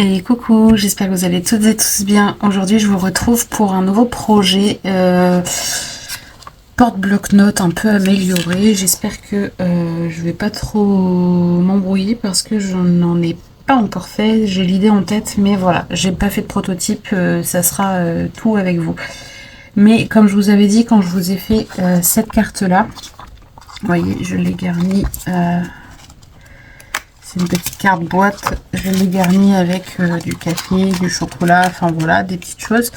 Et coucou, j'espère que vous allez toutes et tous bien. Aujourd'hui, je vous retrouve pour un nouveau projet porte-bloc-notes un peu amélioré. J'espère que je vais pas trop m'embrouiller parce que je n'en ai pas encore fait. J'ai l'idée en tête, mais voilà, j'ai pas fait de prototype. Ça sera tout avec vous. Mais comme je vous avais dit quand je vous ai fait cette carte-là, vous voyez, je l'ai garnie. C'est une petite carte boîte, je l'ai garnie avec du café, du chocolat, enfin voilà, des petites choses.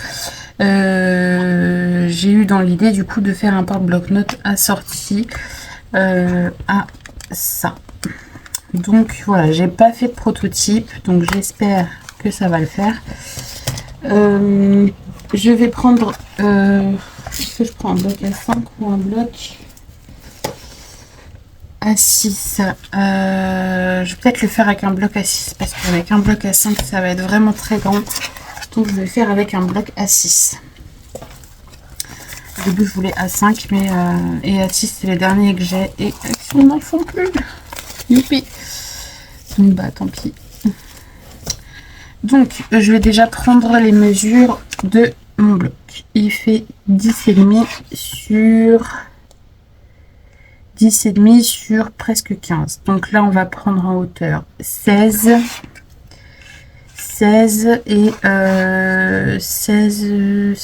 J'ai eu dans l'idée du coup de faire un porte-bloc-notes assorti à ça. Donc voilà, j'ai pas fait de prototype, donc j'espère que ça va le faire. Je vais prendre, est-ce que je prends un bloc à 5 ou un bloc à 6. Je vais peut-être le faire avec un bloc à 6 parce qu'avec un bloc à 5 ça va être vraiment très grand. Donc je vais faire avec un bloc à 6. Au début je voulais à 5 mais et à 6 c'est les derniers que j'ai et ils n'en font plus. Youpi. Donc bah tant pis. Donc je vais déjà prendre les mesures de mon bloc. Il fait 10,5 sur 10,5 sur presque 15. Donc là, on va prendre en hauteur 16 et 16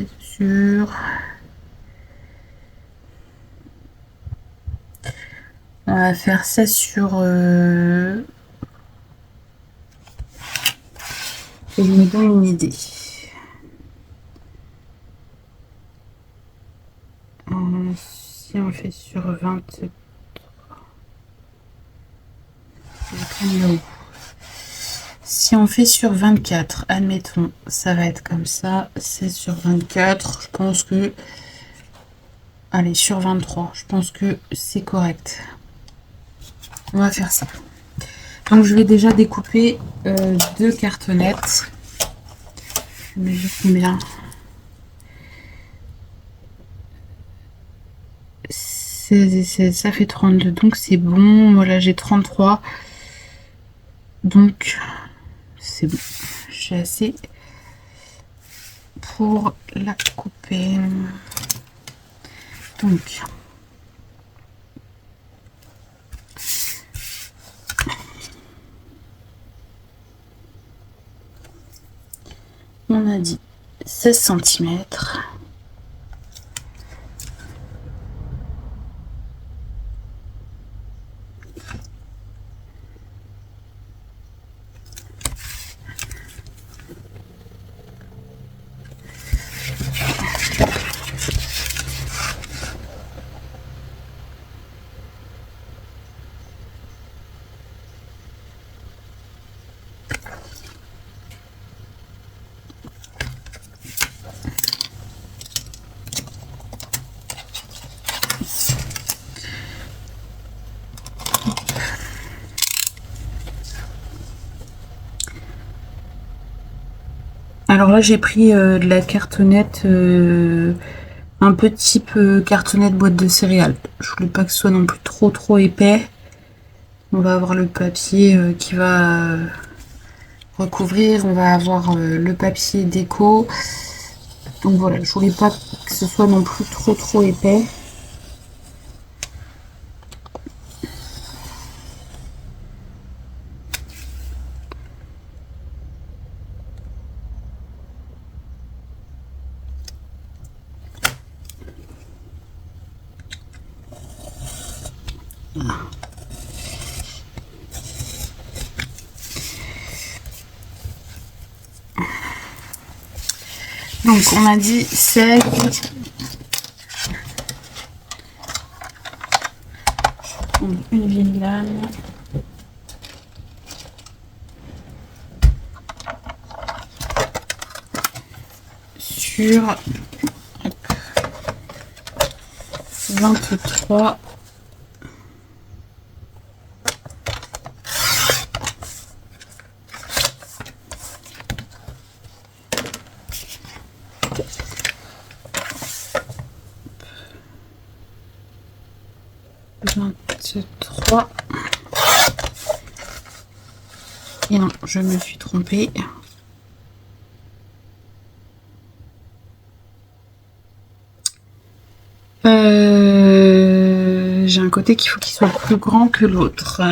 sur... On va faire 16 sur... Je me donne une idée. Si on fait sur 23... Je vais prendre le haut. Si on fait sur 24, admettons, ça va être comme ça, 16 sur 24, je pense que... Allez, sur 23, je pense que c'est correct. On va faire ça. Donc je vais déjà découper 2 cartonnettes. Je mesure combien? 16 et 16, ça fait 32, donc c'est bon. Voilà, j'ai 33. Donc c'est bon. J'ai assez pour la couper. Donc on a dit 16 cm. Alors là j'ai pris de la cartonnette un peu type cartonnette boîte de céréales. Je voulais pas que ce soit non plus trop épais. On va avoir le papier qui va recouvrir, on va avoir le papier déco. Donc voilà, je voulais pas que ce soit non plus trop épais. Donc on a dit 16. Je vais prendre une vieille lame. Sur 23. Et non, je me suis trompée. J'ai un côté qu'il faut qu'il soit plus grand que l'autre.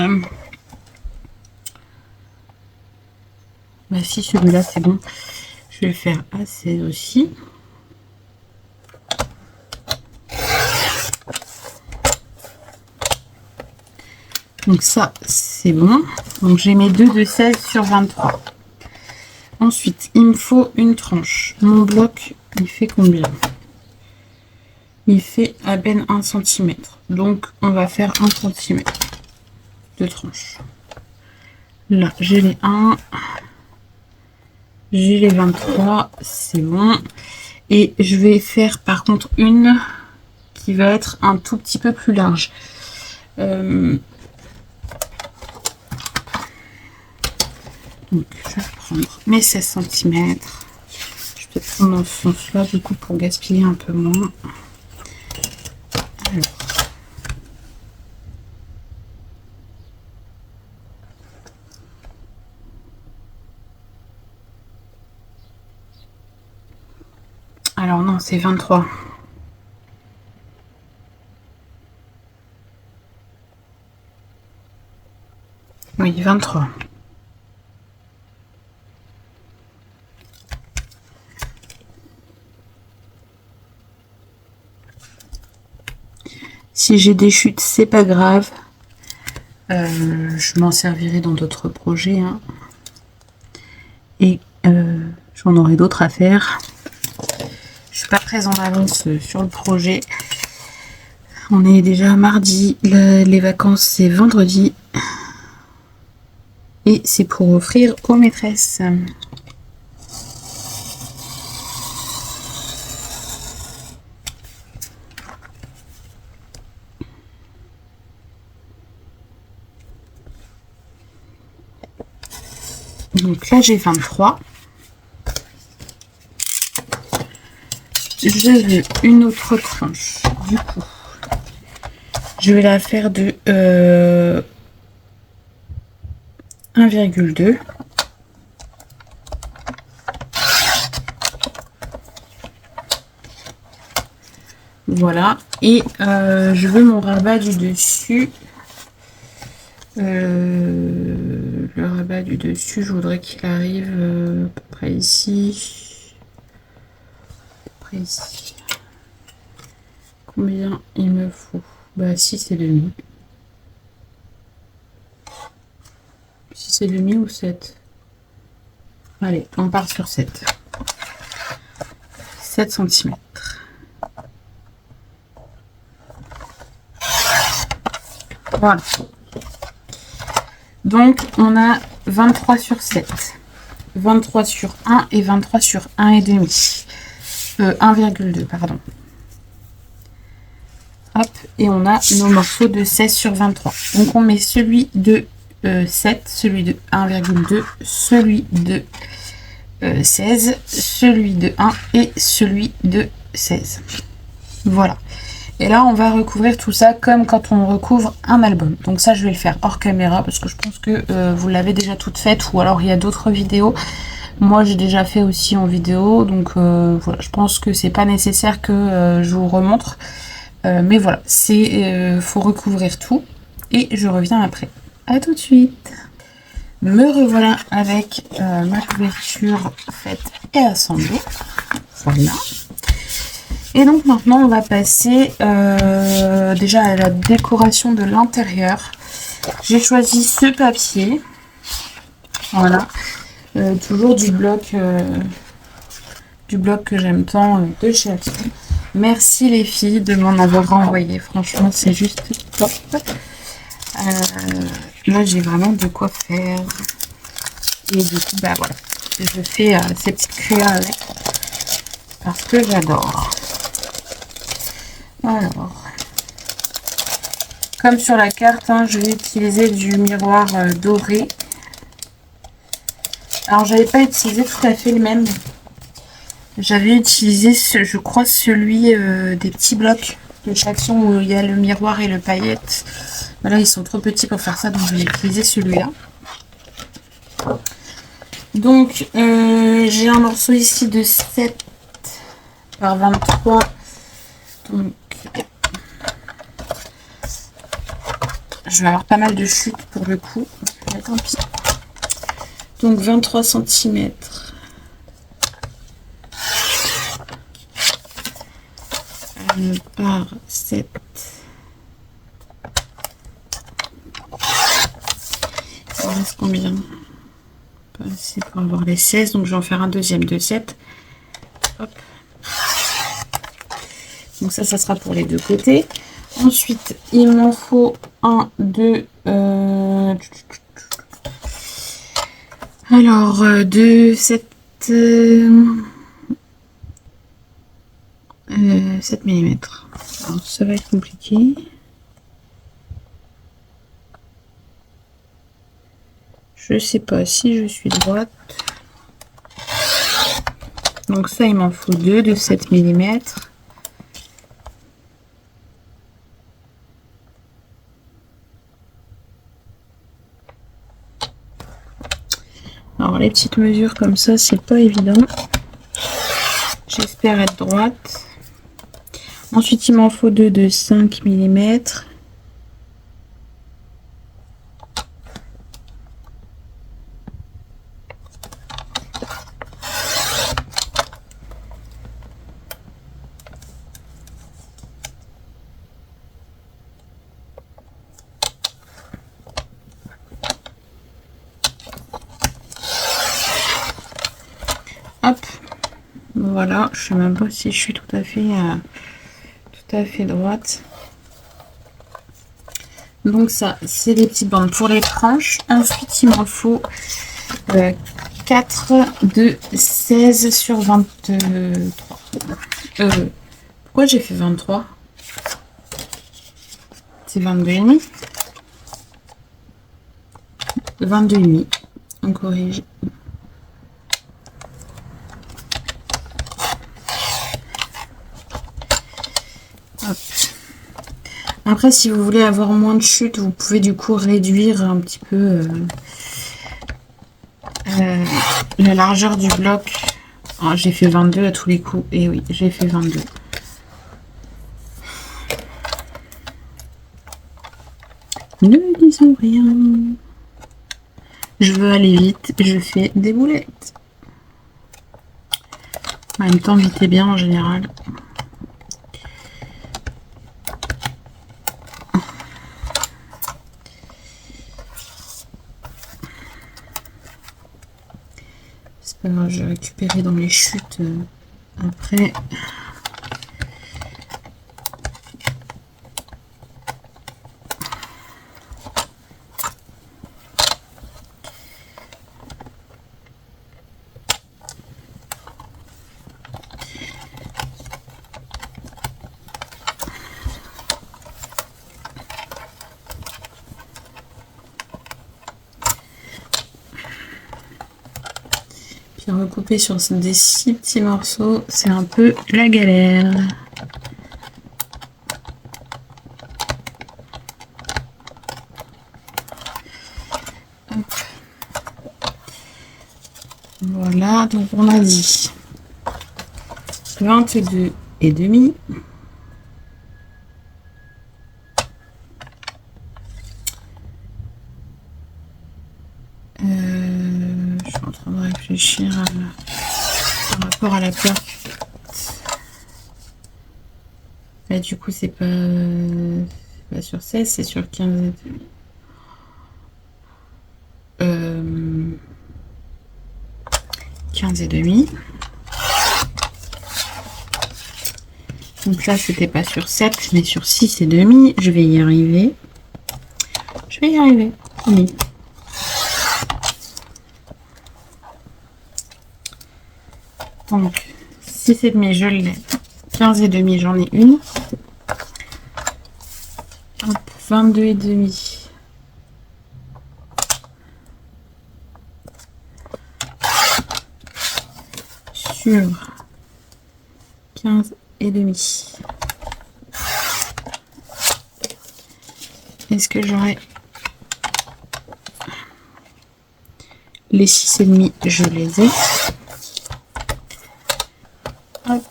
Bah si, celui-là c'est bon. Je vais le faire à 16 aussi. Donc ça, c'est bon. Donc j'ai mes deux de 16 sur 23. Ensuite, il me faut une tranche. Mon bloc, il fait combien? Il fait à peine 1 cm. Donc, on va faire 1 cm de tranche. Là, j'ai les 1. J'ai les 23. C'est bon. Et je vais faire par contre une qui va être un tout petit peu plus large. Donc, je vais prendre mes 16 cm. Je vais peut-être prendre dans ce sens-là, du coup, pour gaspiller un peu moins. Alors non, c'est 23. Oui, 23. Si j'ai des chutes, c'est pas grave. Je m'en servirai dans d'autres projets. Hein. Et j'en aurai d'autres à faire. Je suis pas très en avance sur le projet. On est déjà mardi. Les vacances, c'est vendredi. Et c'est pour offrir aux maîtresses. Donc là, j'ai 23. Je veux une autre tranche. Du coup, je vais la faire de 1,2. Voilà. Et je veux mon rabat du dessus. Le rabat du dessus, je voudrais qu'il arrive à peu près ici. Ici. Combien il me faut? Bah 6,5. 6,5 ou 7? Allez, on part sur 7. 7 cm. Voilà. Donc, on a 23 sur 7. 23 sur 1 et 23 sur 1,5. 1,2, pardon. Hop, et on a nos morceaux de 16 sur 23. Donc, on met celui de 7, celui de 1,2, celui de 16, celui de 1 et celui de 16. Voilà. Et là, on va recouvrir tout ça comme quand on recouvre un album. Donc ça, je vais le faire hors caméra parce que je pense que vous l'avez déjà toute faite ou alors il y a d'autres vidéos. Moi, j'ai déjà fait aussi en vidéo. Donc voilà, je pense que c'est pas nécessaire que je vous remontre. Mais voilà, faut recouvrir tout. Et je reviens après. À tout de suite. Me revoilà avec ma couverture faite et assemblée. Voilà. Et donc maintenant on va passer déjà à la décoration de l'intérieur. J'ai choisi ce papier. Voilà. Toujours du bloc que j'aime tant de chez Action. Merci les filles de m'en avoir renvoyé. Franchement c'est juste top. Là j'ai vraiment de quoi faire. Et du coup bah voilà. Je fais ces petites crayons avec. Parce que j'adore. Alors, comme sur la carte, hein, je vais utiliser du miroir doré. Alors, j'avais pas utilisé tout à fait le même. J'avais utilisé, je crois, celui des petits blocs de chez Action où il y a le miroir et le paillette. Là, ils sont trop petits pour faire ça, donc je vais utiliser celui-là. Donc, j'ai un morceau ici de 7 par 23. Donc, je vais avoir pas mal de chutes pour le coup. Mais tant pis. Donc, 23 cm. Par 7. Il me reste combien? Pas assez pour avoir les 16. Donc, je vais en faire un deuxième de 7. Hop. Donc ça sera pour les deux côtés. Ensuite, il m'en faut un, deux... Alors, 2, 7... 7 mm. Alors, ça va être compliqué. Je sais pas si je suis droite. Donc ça, il m'en faut 2 de 7 mm. Alors les petites mesures comme ça, c'est pas évident. J'espère être droite. Ensuite, il m'en faut 2 de 5 mm. Hop, voilà, je sais même pas si je suis tout à fait droite. Donc ça, c'est les petites bandes pour les tranches. Ensuite, il m'en faut 4 de 16 sur 23. Pourquoi j'ai fait 23? C'est 22,5. 22,5. On corrige. Hop. Après, si vous voulez avoir moins de chute, vous pouvez du coup réduire un petit peu la largeur du bloc. Oh, j'ai fait 22 à tous les coups. Et oui, j'ai fait 22. Ne disons rien. Je veux aller vite, je fais des boulettes. En même temps, vite et bien en général. C'est pas grave, je vais récupérer dans les chutes après. Puis recouper sur des 6 petits morceaux, c'est un peu la galère. Hop. Voilà, donc on a dit 22,5. Je suis en train de réfléchir par rapport à la plaque. Là, du coup, c'est pas sur 16, c'est sur 15. 15,5. Donc là, c'était pas sur 7, mais sur 6,5. Je vais y arriver. Je vais y arriver. Oui. Donc, 6,5, je l'ai. 15,5, j'en ai une. Hop, 22,5. Sur 15,5. Est-ce que j'aurai Les 6,5, je les ai. Hop.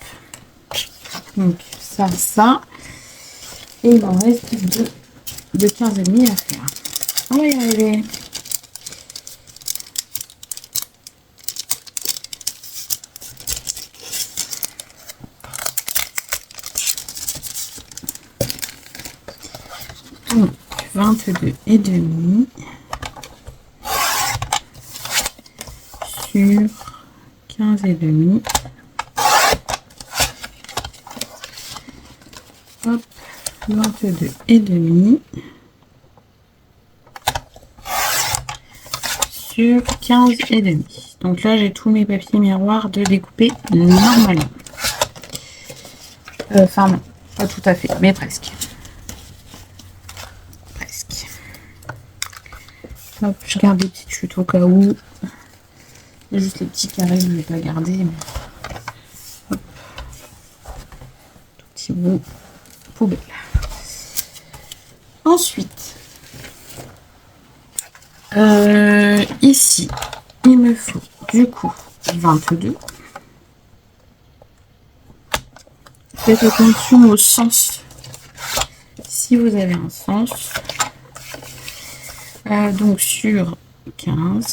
Donc, ça. Et il m'en reste de 15,5 à faire. On va y arriver. Donc, 22,5 sur 15,5. Hop, 22,5 sur 15,5. Donc là, j'ai tous mes papiers miroirs de découper normalement. Enfin non, pas tout à fait, mais presque. Hop, je garde des petites chutes au cas où. Il y a juste les petits carrés, je ne vais pas garder. Mais... hop. Tout petit bout. Poubelle. Ensuite, ici, il me faut du coup 22. Faites attention au sens. Si vous avez un sens. Donc sur 15.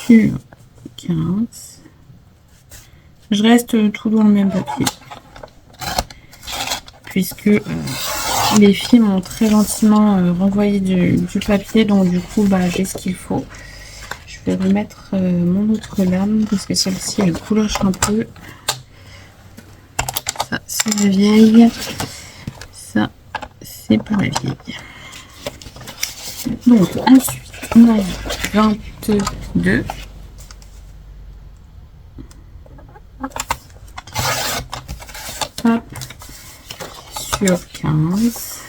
Sur 15. Je reste tout dans le même papier. Puisque les filles m'ont très gentiment renvoyé du papier. Donc du coup, j'ai ce qu'il faut. Je vais remettre mon autre lame. Parce que celle-ci, elle couloche un peu. Ça, c'est la vieille. Ça, c'est pas la vieille. Donc, ensuite, on a 22. Hop. Sur 15.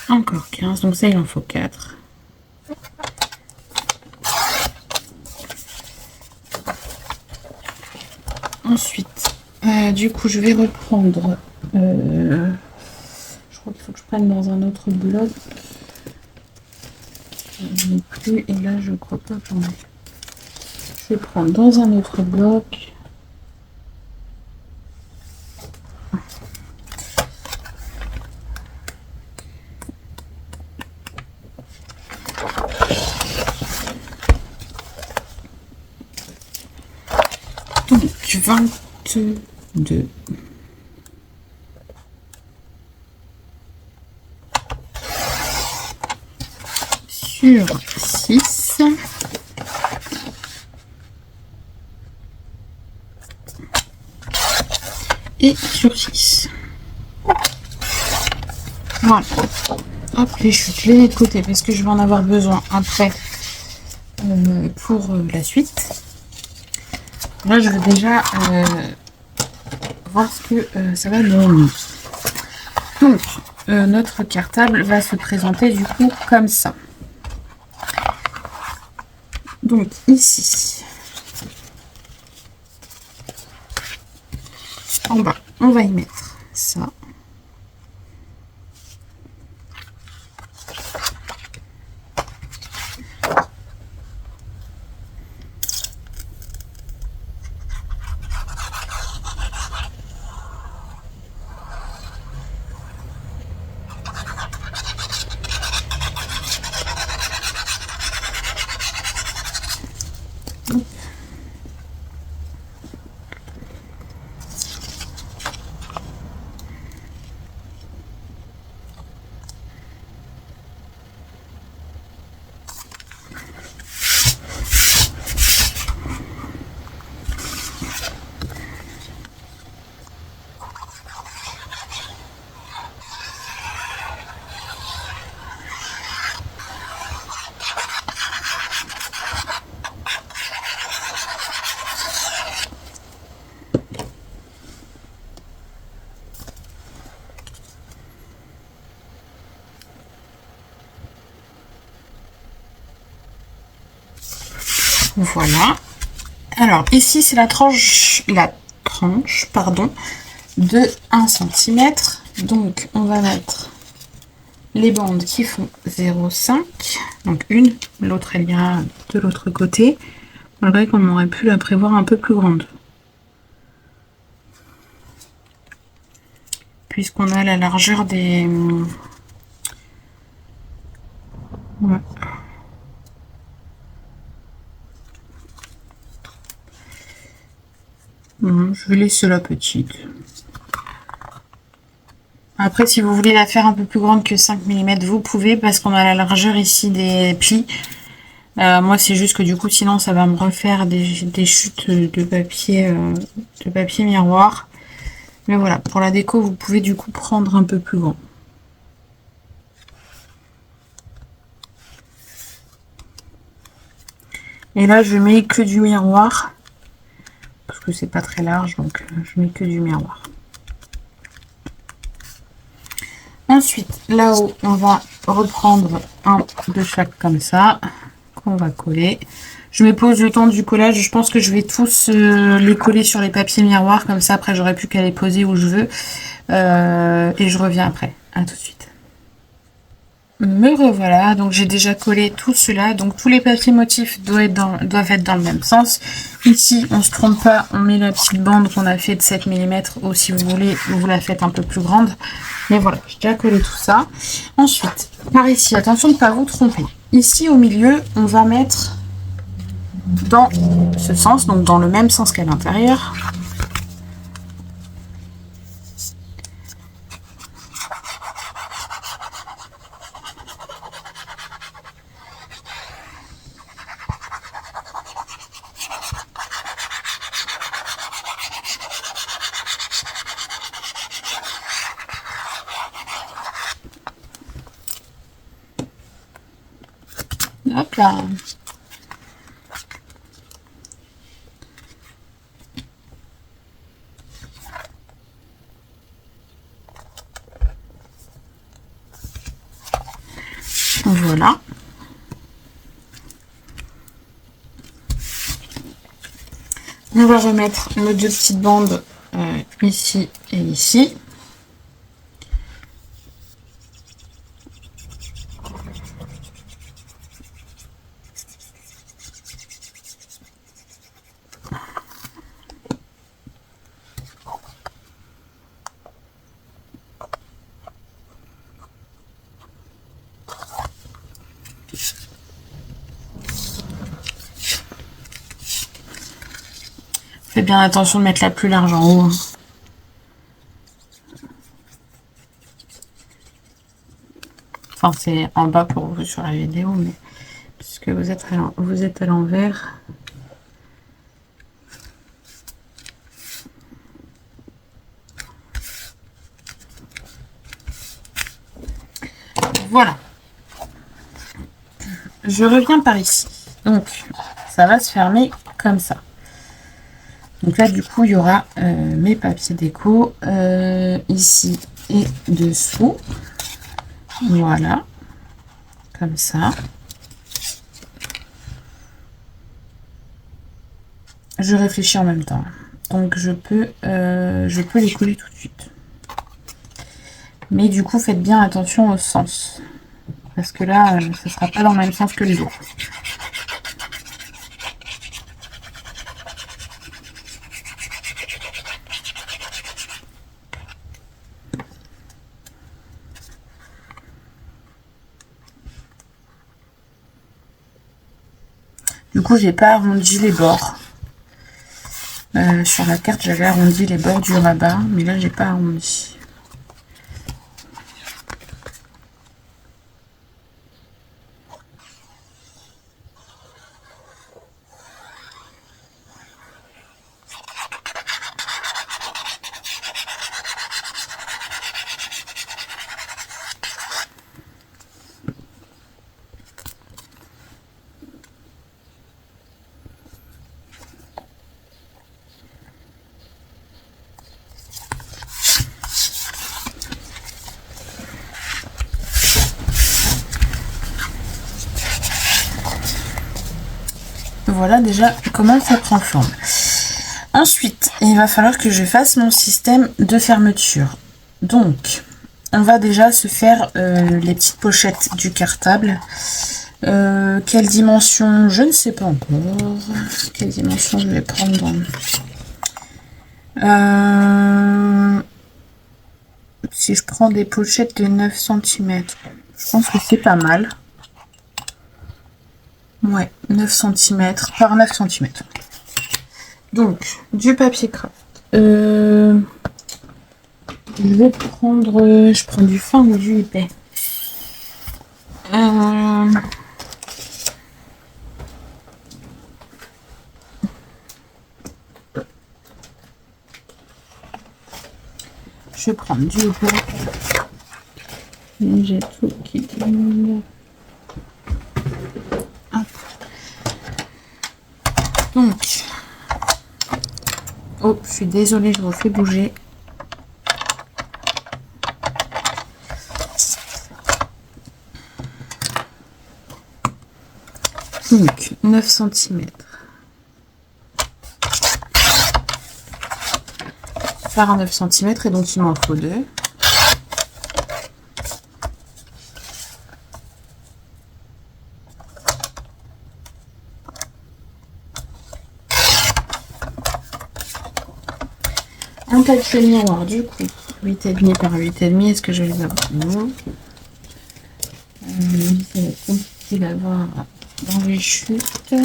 Encore 15. Donc ça, il en faut 4. Ensuite, du coup, je vais reprendre... je crois qu'il faut que je prenne dans un autre bloc. Je n'ai plus. Et là, je crois pas que j'en ai. Je vais prendre dans un autre bloc. Donc, 22. Sur 6. Et sur 6. Voilà. Hop, les chutes, les de côté, parce que je vais en avoir besoin après pour la suite. Là, je vais déjà voir ce que ça va donner. Donc, notre cartable va se présenter du coup comme ça. Donc, ici, en bas, on va y mettre ça. Voilà. Alors, ici, c'est la tranche de 1 cm. Donc, on va mettre les bandes qui font 0,5, donc une, l'autre elle ira de l'autre côté, malgré qu'on aurait pu la prévoir un peu plus grande. Puisqu'on a la largeur des... Ouais. Je vais laisser la petite. Après, si vous voulez la faire un peu plus grande que 5 mm, vous pouvez, parce qu'on a la largeur ici des plis. Moi, c'est juste que du coup, sinon, ça va me refaire des chutes de papier miroir. Mais voilà, pour la déco, vous pouvez du coup prendre un peu plus grand. Et là, je mets que du miroir, parce que c'est pas très large, donc je mets que du miroir. Ensuite, là-haut, on va reprendre un de chaque comme ça, qu'on va coller. Je me pose le temps du collage. Je pense que je vais tous les coller sur les papiers miroirs, comme ça après j'aurai plus qu'à les poser où je veux. Et je reviens après. À tout de suite. Me revoilà, donc j'ai déjà collé tout cela, donc tous les papiers motifs doivent être dans le même sens. Ici, on se trompe pas, on met la petite bande qu'on a fait de 7 mm, ou si vous voulez, vous la faites un peu plus grande. Mais voilà, j'ai déjà collé tout ça. Ensuite, par ici, attention de ne pas vous tromper. Ici, au milieu, on va mettre dans ce sens, donc dans le même sens qu'à l'intérieur. Hop là. Voilà. On va remettre nos deux petites bandes ici et ici. Faites bien attention de mettre la plus large en haut. Enfin, c'est en bas pour vous sur la vidéo, mais puisque vous êtes à l'envers. Voilà. Je reviens par ici. Donc, ça va se fermer comme ça. Donc là, du coup, il y aura mes papiers déco ici et dessous. Voilà. Comme ça. Je réfléchis en même temps. Donc, je peux les coller tout de suite. Mais du coup, faites bien attention au sens. Parce que là, ce ne sera pas dans le même sens que les autres. Du coup, j'ai pas arrondi les bords. Sur la carte, j'avais arrondi les bords du rabat, mais là, j'ai pas arrondi. Voilà déjà comment ça prend forme. Ensuite, il va falloir que je fasse mon système de fermeture. Donc, on va déjà se faire les petites pochettes du cartable. Quelle dimension? Je ne sais pas encore. Quelle dimension je vais prendre? Si je prends des pochettes de 9 cm, je pense que c'est pas mal. Ouais, 9 cm par 9 cm. Donc, du papier craft. Je vais prendre... Je prends du fin ou du épais. Je vais prendre du épais. Et j'ai tout qui tombe. Donc, oh, je suis désolée, je vous fais bouger. Donc, 9 cm par 9 cm, et donc il m'en faut 2. Un papier miroir, du coup, 8,5 par 8,5, est-ce que je vais les avoir? Non. Ça va être compliqué d'avoir dans les chutes.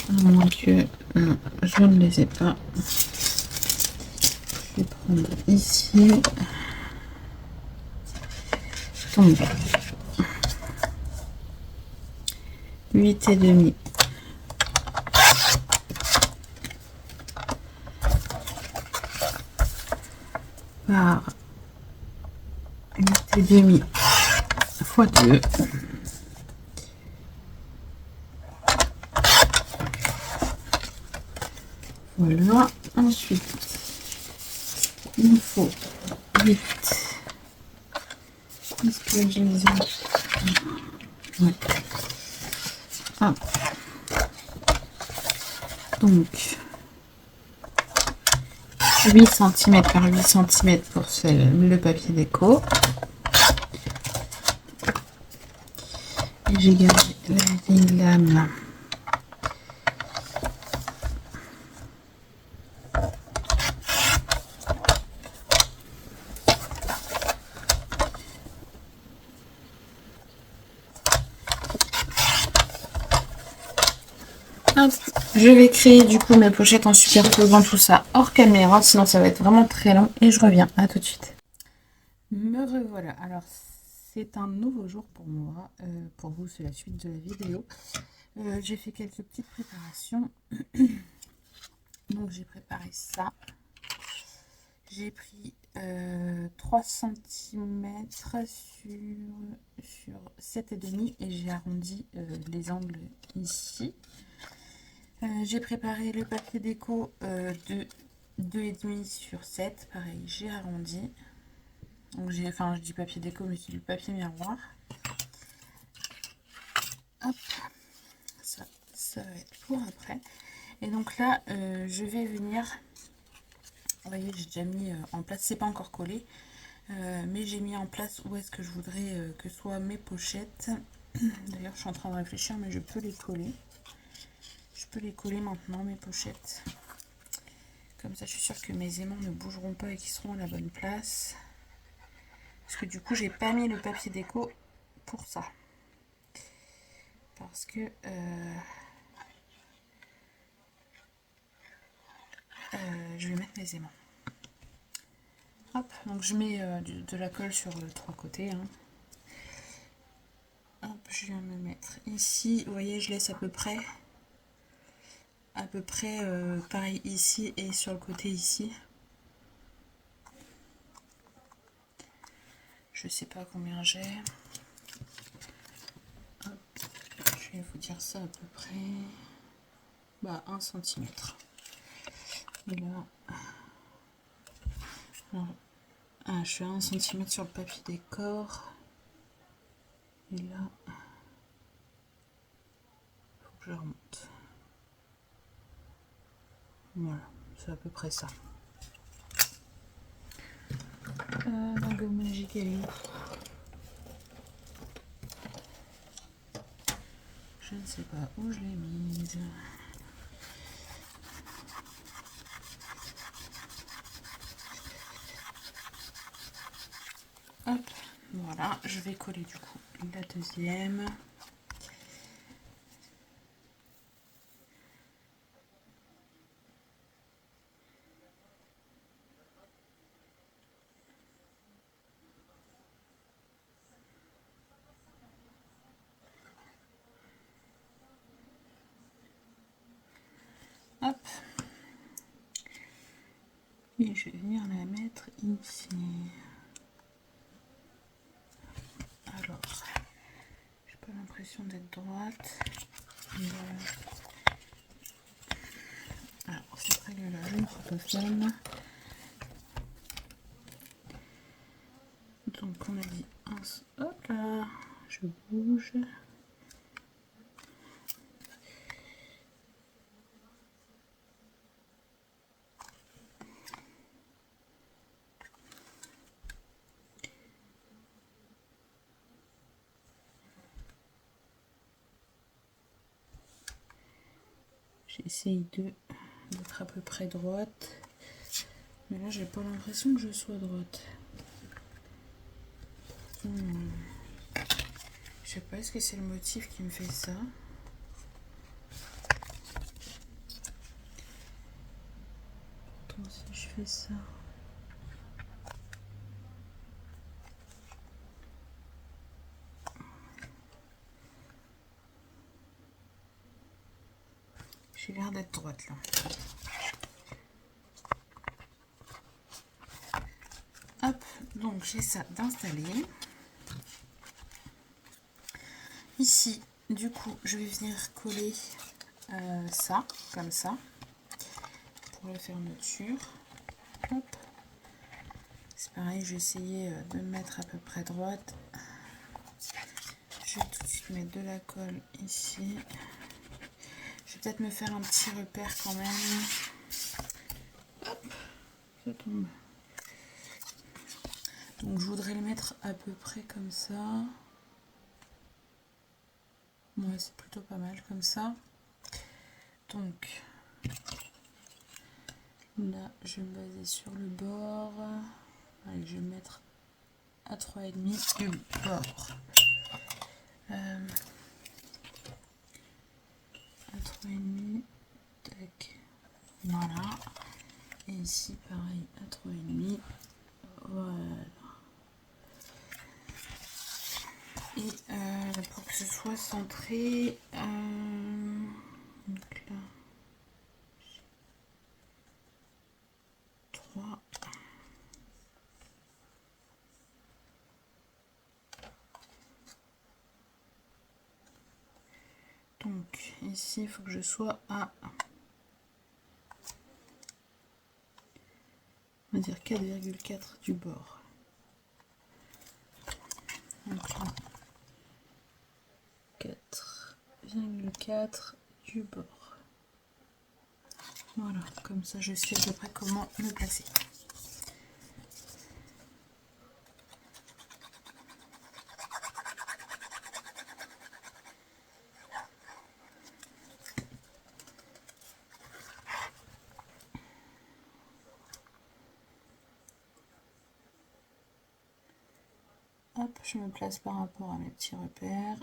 À moins que... Non, je ne les ai pas. Je vais prendre ici. Donc, 8,5 par 8,5 fois 2. Voilà. Ensuite, il me faut 8. Est-ce que je les ai? Ouais. Ah. Donc, 8 cm par 8 cm pour le papier déco. Et j'ai gardé la vieille lame. Hop. Je vais créer du coup mes pochettes en superposant tout ça hors caméra, sinon ça va être vraiment très long, et je reviens, à tout de suite. Me revoilà. Alors c'est un nouveau jour pour moi, pour vous c'est la suite de la vidéo. J'ai fait quelques petites préparations. Donc j'ai préparé ça. J'ai pris 3 cm sur 7,5 et j'ai arrondi les angles ici. J'ai préparé le papier déco de 2,5 sur 7, pareil, j'ai arrondi. Donc je dis papier déco, mais c'est du papier miroir. Hop, ça va être pour après. Et donc là, je vais venir, vous voyez, j'ai déjà mis en place, c'est pas encore collé, mais j'ai mis en place où est-ce que je voudrais que soient mes pochettes. D'ailleurs, je suis en train de réfléchir, mais je peux les coller. Je peux les coller maintenant, mes pochettes. Comme ça, je suis sûre que mes aimants ne bougeront pas et qu'ils seront à la bonne place. Parce que du coup, j'ai pas mis le papier déco pour ça. Parce que je vais mettre mes aimants. Hop, donc je mets de la colle sur les 3 côtés. Hein. Hop, je viens me mettre ici. Vous voyez, je laisse à peu près pareil ici et sur le côté ici. Je sais pas combien j'ai. Je vais vous dire ça à peu près. 1 cm. Et là, alors, je suis à 1 cm sur le papier décor. Et là, il faut que je remonte. Voilà, c'est à peu près ça. La gomme magique, elle est où? Je ne sais pas où je l'ai mise. Hop, voilà, je vais coller du coup la deuxième. Hop. Et je vais venir la mettre ici. Alors, j'ai pas l'impression d'être droite. Alors, cette règle-là, je ne suis pas fan. Donc, on a dit un. Hop là, je bouge. J'essaye d'être à peu près droite. Mais là, j'ai pas l'impression que je sois droite. Je sais pas, est-ce que c'est le motif qui me fait ça? Attends, si je fais ça. J'ai l'air d'être droite là. Hop, donc j'ai ça d'installé. Ici, du coup, je vais venir coller ça, comme ça, pour la fermeture. Hop. C'est pareil, je vais essayer de me mettre à peu près droite. Je vais tout de suite mettre de la colle ici. Je vais peut-être me faire un petit repère quand même. Hop, ça tombe. Donc je voudrais le mettre à peu près comme ça. Ouais, c'est plutôt pas mal comme ça. Donc là, je vais me baser sur le bord. Allez, je vais me mettre à 3,5 du bord. À 3,5. Tac. Voilà. Et ici, pareil, à 3,5. Voilà. Et pour que ce soit centré, donc là, 3. Donc ici, il faut que je sois à, on va dire 4,4 du bord. Donc là, 4,4 du bord. Voilà, comme ça je sais à peu près comment me placer. Hop, je me place par rapport à mes petits repères.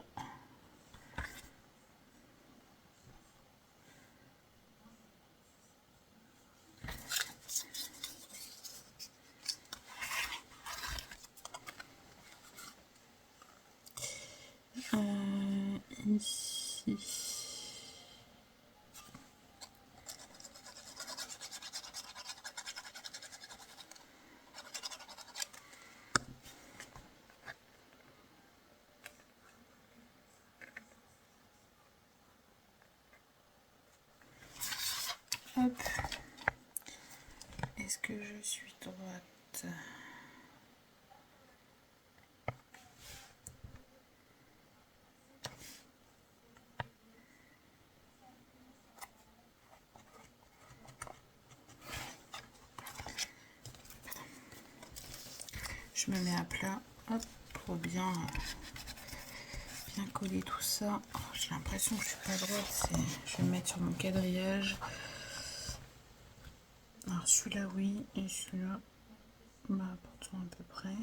Ici. Hop. Est-ce que je suis droite? Je me mets à plat, hop, pour bien coller tout ça. Oh, j'ai l'impression que je suis pas droite. Je vais me mettre sur mon quadrillage. Alors celui-là oui, et celui-là, bah pourtant à peu près.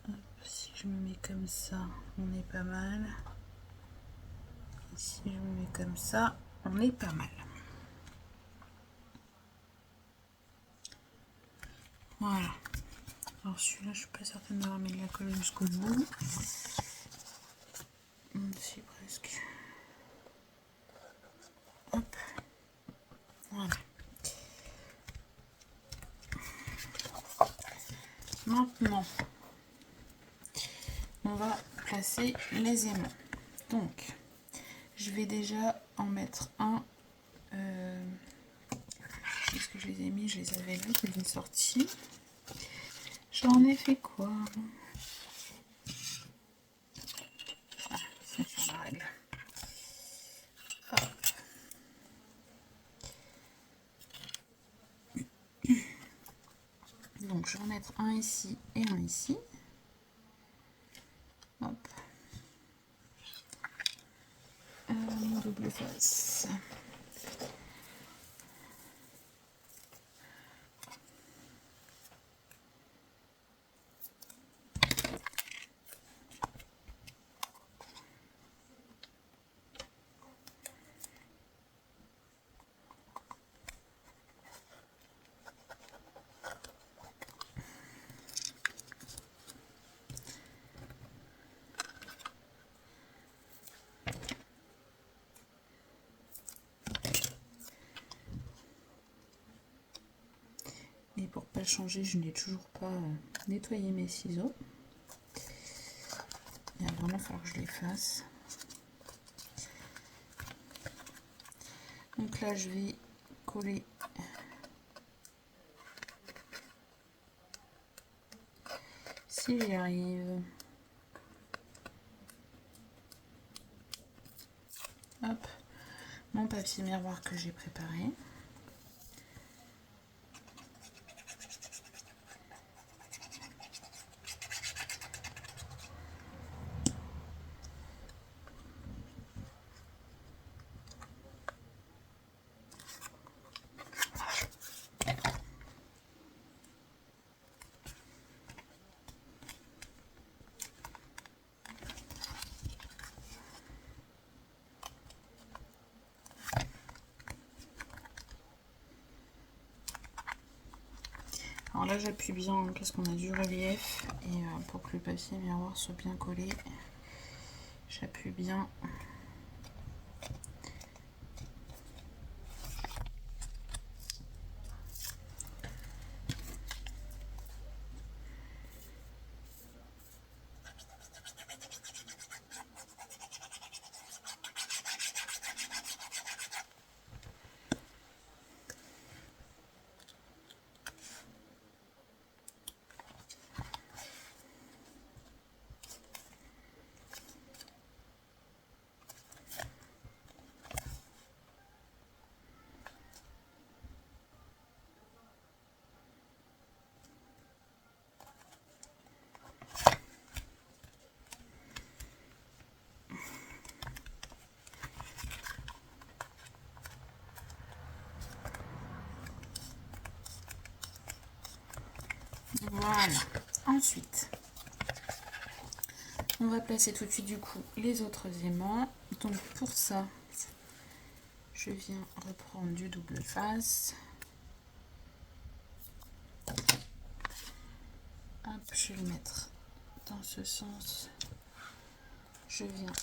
Hop, si je me mets comme ça, on est pas mal. Et si je me mets comme ça, on est pas mal. Voilà. Alors celui-là, je suis pas certaine d'avoir mis de la colle jusqu'au bout. Si, presque. Hop. Voilà. Maintenant, on va placer les aimants. Donc, je vais déjà en mettre un. Est-ce que je les ai mis? Je les avais vus, je les ai sortis. J'en ai fait quoi? Ah, c'est sur la règle. Hop. Donc, je vais en mettre un ici et un ici. Hop. Double face. Et pour pas changer, je n'ai toujours pas nettoyé mes ciseaux. Il va vraiment falloir que je les fasse. Donc là, je vais coller si j'y arrive. Hop, mon papier miroir que j'ai préparé. Alors là, j'appuie bien parce qu'on a du relief et pour que le papier miroir soit bien collé, j'appuie bien. Voilà. Ensuite, on va placer tout de suite du coup les autres aimants. Donc pour ça, je viens reprendre du double face. Hop, je vais le mettre dans ce sens. Je viens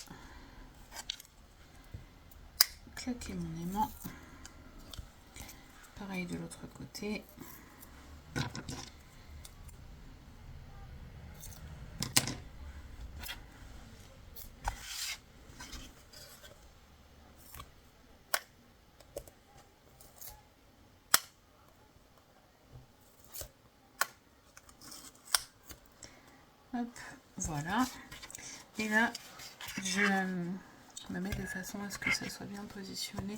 claquer mon aimant. Pareil de l'autre côté. Hop, voilà. Et là, je me mets de façon à ce que ça soit bien positionné.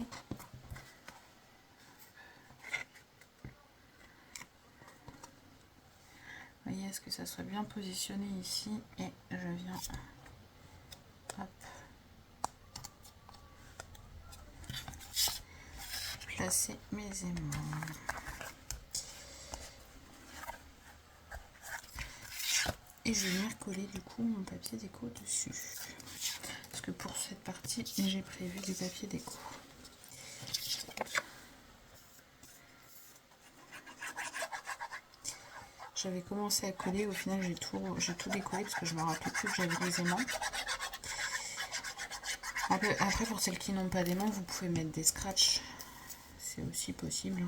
à ce que ça soit bien positionné ici et je viens hop, placer mes aimants. Et je vais venir coller du coup mon papier déco dessus. Parce que pour cette partie, j'ai prévu du papier déco. J'avais commencé à coller, au final j'ai tout décollé parce que je me rappelais plus que j'avais des aimants. Après pour celles qui n'ont pas d'aimants, vous pouvez mettre des scratchs. C'est aussi possible.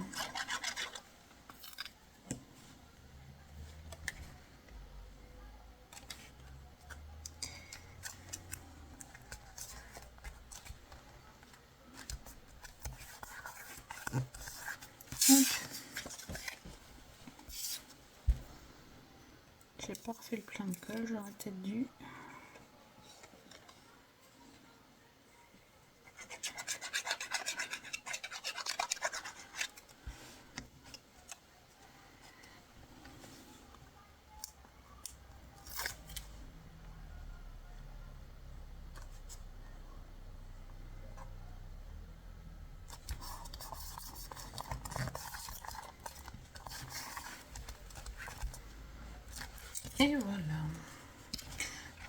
J'ai pas refait le plein de colle, j'aurais peut-être dû. Et voilà.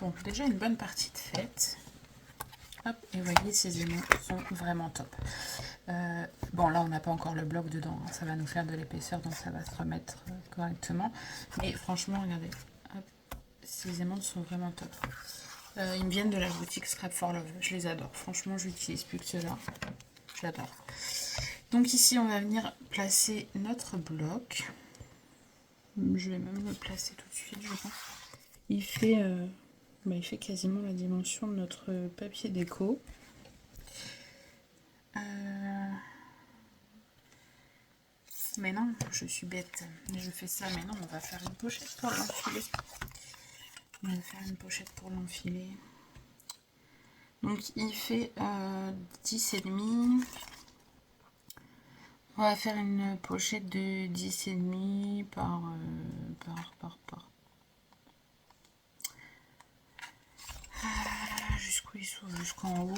Bon, déjà une bonne partie de faite. Hop, et vous voyez, ces aimants sont vraiment top. Bon, là, on n'a pas encore le bloc dedans. Hein, ça va nous faire de l'épaisseur, donc ça va se remettre correctement. Mais franchement, regardez. Hop, ces aimants sont vraiment top. Ils me viennent de la boutique Scrap for Love. Je les adore. Franchement, je n'utilise plus que ceux-là. J'adore. Donc ici, on va venir placer notre bloc. Je vais même le placer tout de suite, je pense. Il fait quasiment la dimension de notre papier déco. Mais non, je suis bête. Je fais ça, mais non, on va faire une pochette pour l'enfiler. On va faire une pochette pour l'enfiler. Donc il fait 10,5. On va faire une pochette de 10,5 par jusqu'où il s'ouvre, jusqu'en haut.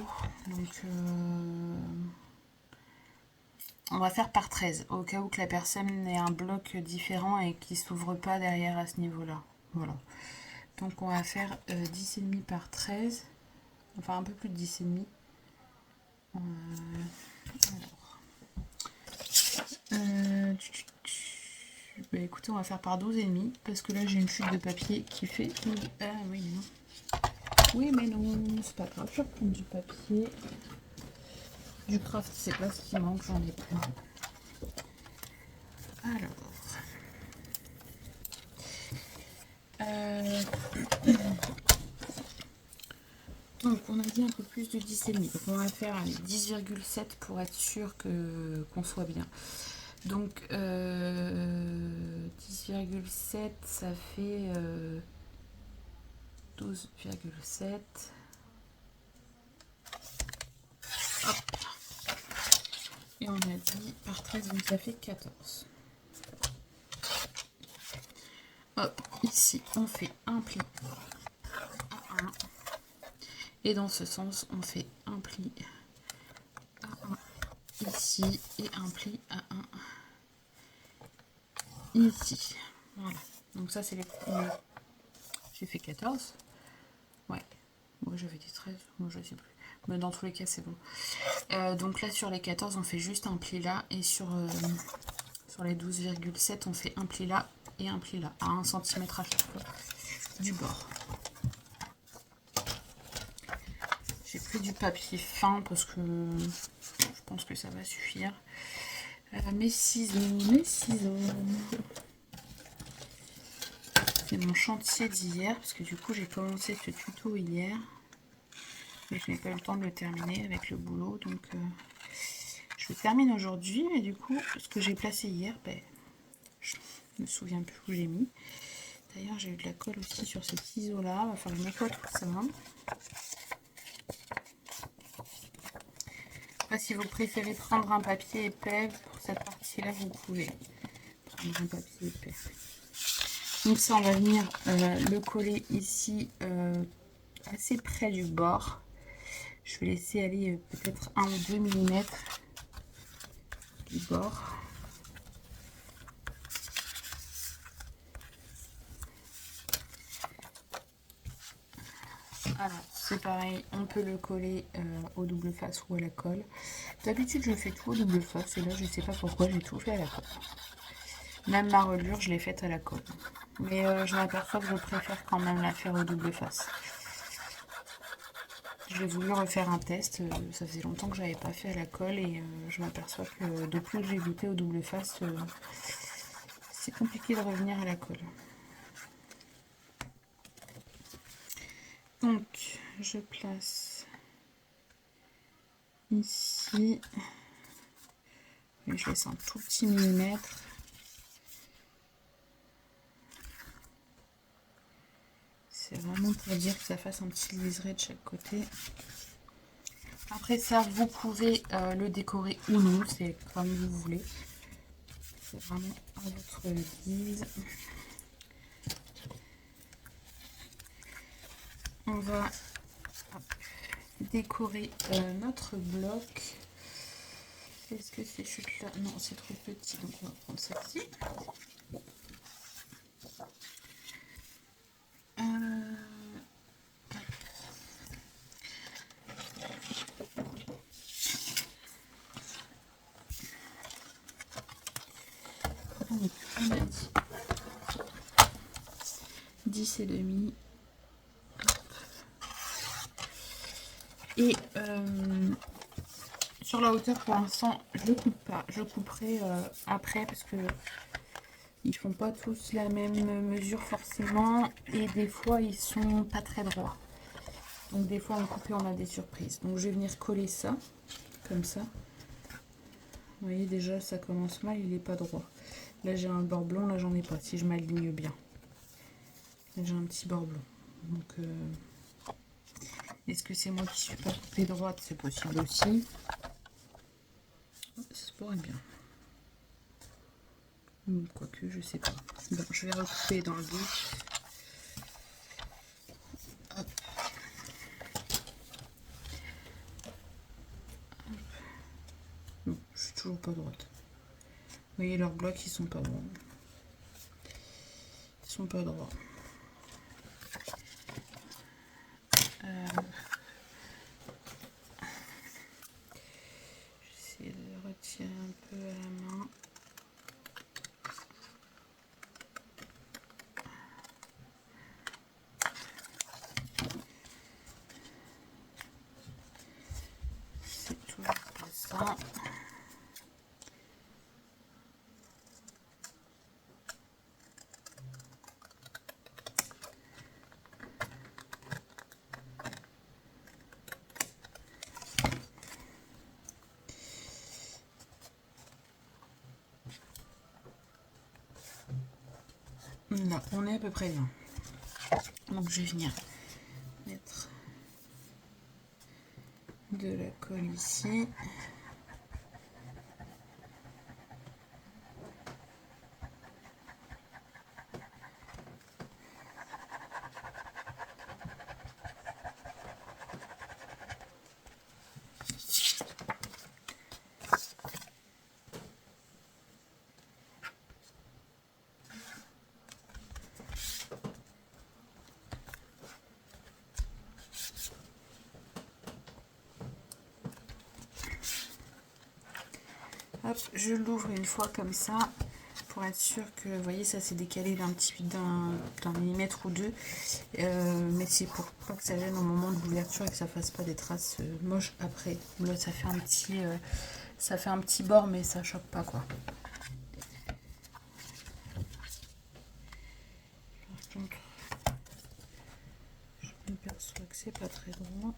Donc on va faire par 13, au cas où que la personne ait un bloc différent et qui s'ouvre pas derrière à ce niveau-là. Voilà. Donc on va faire 10,5 par 13. Enfin un peu plus de 10,5. Bah écoutez, on va faire par 12,5 parce que là j'ai une chute de papier qui fait... Ah oui, mais non. Oui, mais non, c'est pas grave, je vais prendre du papier. Du craft, c'est pas ce qui manque, j'en ai plein. Alors... Donc on a dit un peu plus de 10,5. Donc on va faire 10,7 pour être sûr qu'on soit bien. Donc 10,7 ça fait 12,7. Et on a dit par 13, donc ça fait 14. Hop, ici on fait un pli à 1. Et dans ce sens, on fait un pli à 1 ici et un pli à 1 ici. Voilà. Donc ça, c'est les premiers. J'ai fait 14. Ouais. Moi, j'avais dit 13. Moi, je sais plus. Mais dans tous les cas, c'est bon. Donc là, sur les 14, on fait juste un pli là. Et sur les 12,7, on fait un pli là et un pli là. À 1 cm à chaque fois du bord. J'ai pris du papier fin parce que je pense que ça va suffire. Mes ciseaux. C'est mon chantier d'hier parce que du coup j'ai commencé ce tuto hier. Mais je n'ai pas eu le temps de le terminer avec le boulot. Donc je le termine aujourd'hui. Et du coup, ce que j'ai placé hier, je me souviens plus où j'ai mis. D'ailleurs, j'ai eu de la colle aussi sur ces ciseaux-là. Il va falloir que je m'écolle tout ça. Après, si vous préférez prendre un papier épais pour cette partie-là, vous pouvez prendre un papier épais. Donc ça, on va venir le coller ici assez près du bord. Je vais laisser aller peut-être 1 ou 2 mm du bord. Alors, c'est pareil, on peut le coller au double face ou à la colle. D'habitude, je fais tout au double face et là, je sais pas pourquoi, j'ai tout fait à la colle. Même ma reliure, je l'ai faite à la colle. Mais je m'aperçois que je préfère quand même la faire au double face. J'ai voulu refaire un test, ça faisait longtemps que j'avais pas fait à la colle et je m'aperçois que depuis que j'ai goûté au double face, c'est compliqué de revenir à la colle. Donc, je place ici, et je laisse un tout petit millimètre. C'est vraiment pour dire que ça fasse un petit liseré de chaque côté. Après ça, vous pouvez le décorer ou non, c'est comme vous voulez. C'est vraiment à votre guise. On va décorer notre bloc. Est-ce que ces chutes-là... Non, c'est trop petit, donc on va prendre celle-ci. Donc, on a dit 10 et demi. Et sur la hauteur, pour l'instant, je coupe pas. Je couperai après parce que ils font pas tous la même mesure forcément. Et des fois, ils sont pas très droits. Donc des fois, en coupé, on a des surprises. Donc je vais venir coller ça, comme ça. Vous voyez, déjà, ça commence mal, il est pas droit. Là, j'ai un bord blanc, là, j'en ai pas, si je m'aligne bien. Là, j'ai un petit bord blanc. Donc, est-ce que c'est moi qui suis pas coupée droite? C'est possible aussi. Ça pourrait bien. Quoique, je sais pas. Bon, je vais recouper dans le dos. Non, je suis toujours pas droite. Vous voyez, leurs blocs, ils sont pas bons. Ils sont pas droits. J'essaie de retirer un peu à la main. C'est toujours pas ça. Là, on est à peu près bien. Donc je vais venir mettre de la colle ici. Hop, je l'ouvre une fois comme ça pour être sûr que, vous voyez, ça s'est décalé d'un millimètre ou deux, mais c'est pour pas que ça gêne au moment de l'ouverture et que ça fasse pas des traces moches après. Là, ça fait un petit bord, mais ça choque pas quoi. Par contre, je m'aperçois que c'est pas très droit.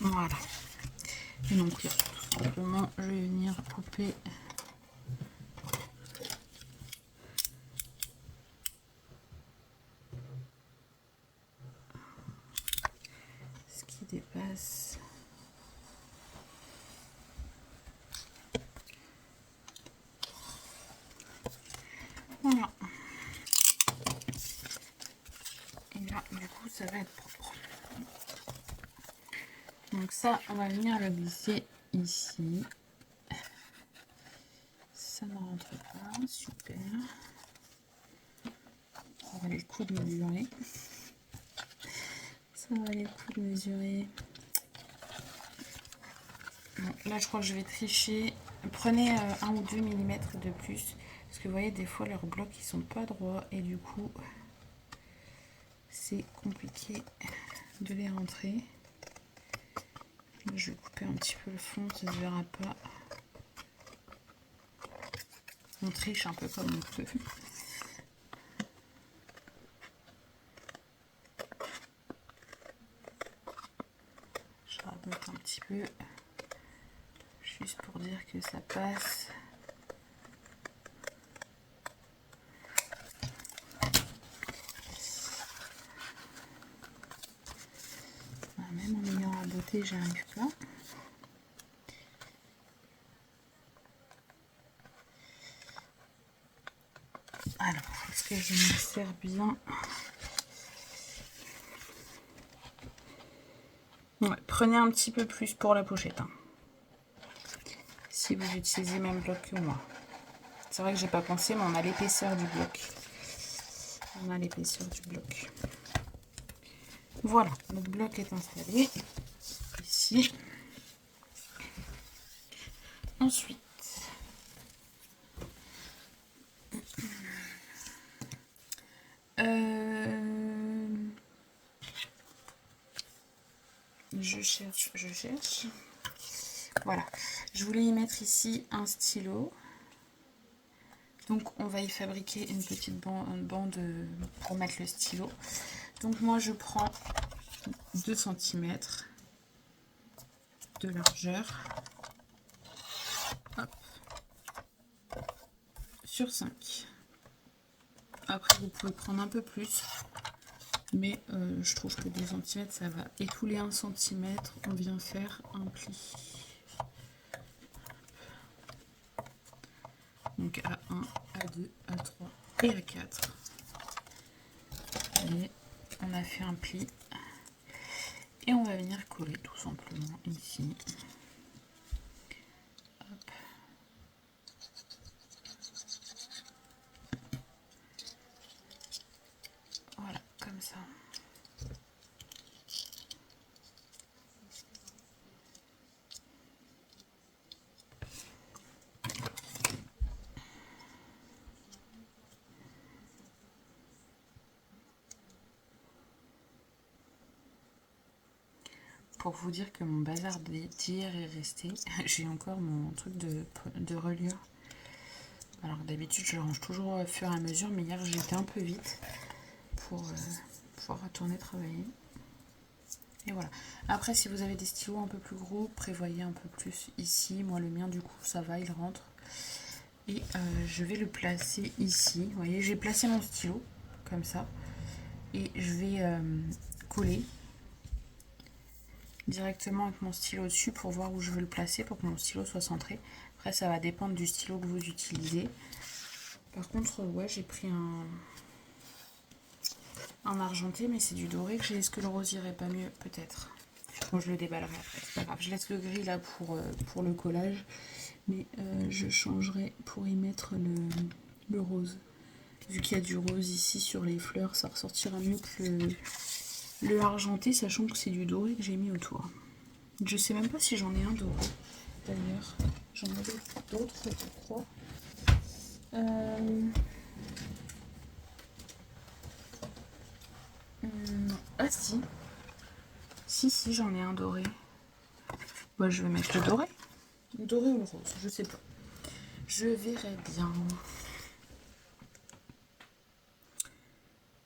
Voilà. Et donc là, tout simplement, je vais venir couper ce qui dépasse. ça va être propre. Donc ça, on va venir le glisser ici. Ça ne rentre pas, super. Ça valait le coup de mesurer. Ça valait le coup de mesurer. Bon, là, je crois que je vais tricher. Prenez 1 ou 2 mm de plus. Parce que vous voyez, des fois, leurs blocs, ils sont pas droits. Et du coup, c'est compliqué de les rentrer. Là, je vais couper un petit peu le fond, ça ne se verra pas. On triche un peu comme on peut. Je rabote un petit peu, juste pour dire que ça passe. Même en ayant raboté, j'arrive pas. Alors, est-ce que je me sers bien? Ouais, prenez un petit peu plus pour la pochette. Hein. Si vous utilisez le même bloc que moi. C'est vrai que j'ai pas pensé, mais on a l'épaisseur du bloc. On a l'épaisseur du bloc. Voilà, notre bloc est installé. Ici. Ensuite, je cherche. Voilà, je voulais y mettre ici un stylo. Donc on va y fabriquer une petite bande pour mettre le stylo. Donc moi je prends 2 cm de largeur. Hop. Sur 5. Après vous pouvez prendre un peu plus. Mais je trouve que 2 cm ça va. Et tous les 1 cm on vient faire un pli. Donc A1, A2, A3 et A4. Et on a fait un pli. Et on va venir coller tout simplement ici. Hop. Voilà, comme ça. Pour vous dire que mon bazar d'hier est resté, j'ai encore mon truc de reliure. Alors d'habitude je le range toujours au fur et à mesure, mais hier j'étais un peu vite pour pouvoir retourner travailler. Et voilà. Après si vous avez des stylos un peu plus gros, prévoyez un peu plus ici. Moi le mien du coup ça va, il rentre. Et je vais le placer ici. Vous voyez, j'ai placé mon stylo comme ça. Et je vais coller directement avec mon stylo dessus pour voir où je veux le placer pour que mon stylo soit centré. Après ça va dépendre du stylo que vous utilisez. Par contre ouais, j'ai pris un argenté, mais c'est du doré que j'ai. Est-ce que le rose irait pas mieux? Peut-être. Bon, je le déballerai après, c'est pas grave. Je laisse le gris là pour le collage, mais je changerai pour y mettre le rose. Vu qu'il y a du rose ici sur les fleurs, ça ressortira mieux que le argenté, sachant que c'est du doré que j'ai mis autour. Je sais même pas si j'en ai un doré, d'ailleurs. J'en avais d'autres, je crois. Ah si. Si, j'en ai un doré. Bah, je vais mettre le doré. Le doré ou le rose, je sais pas. Je verrai bien.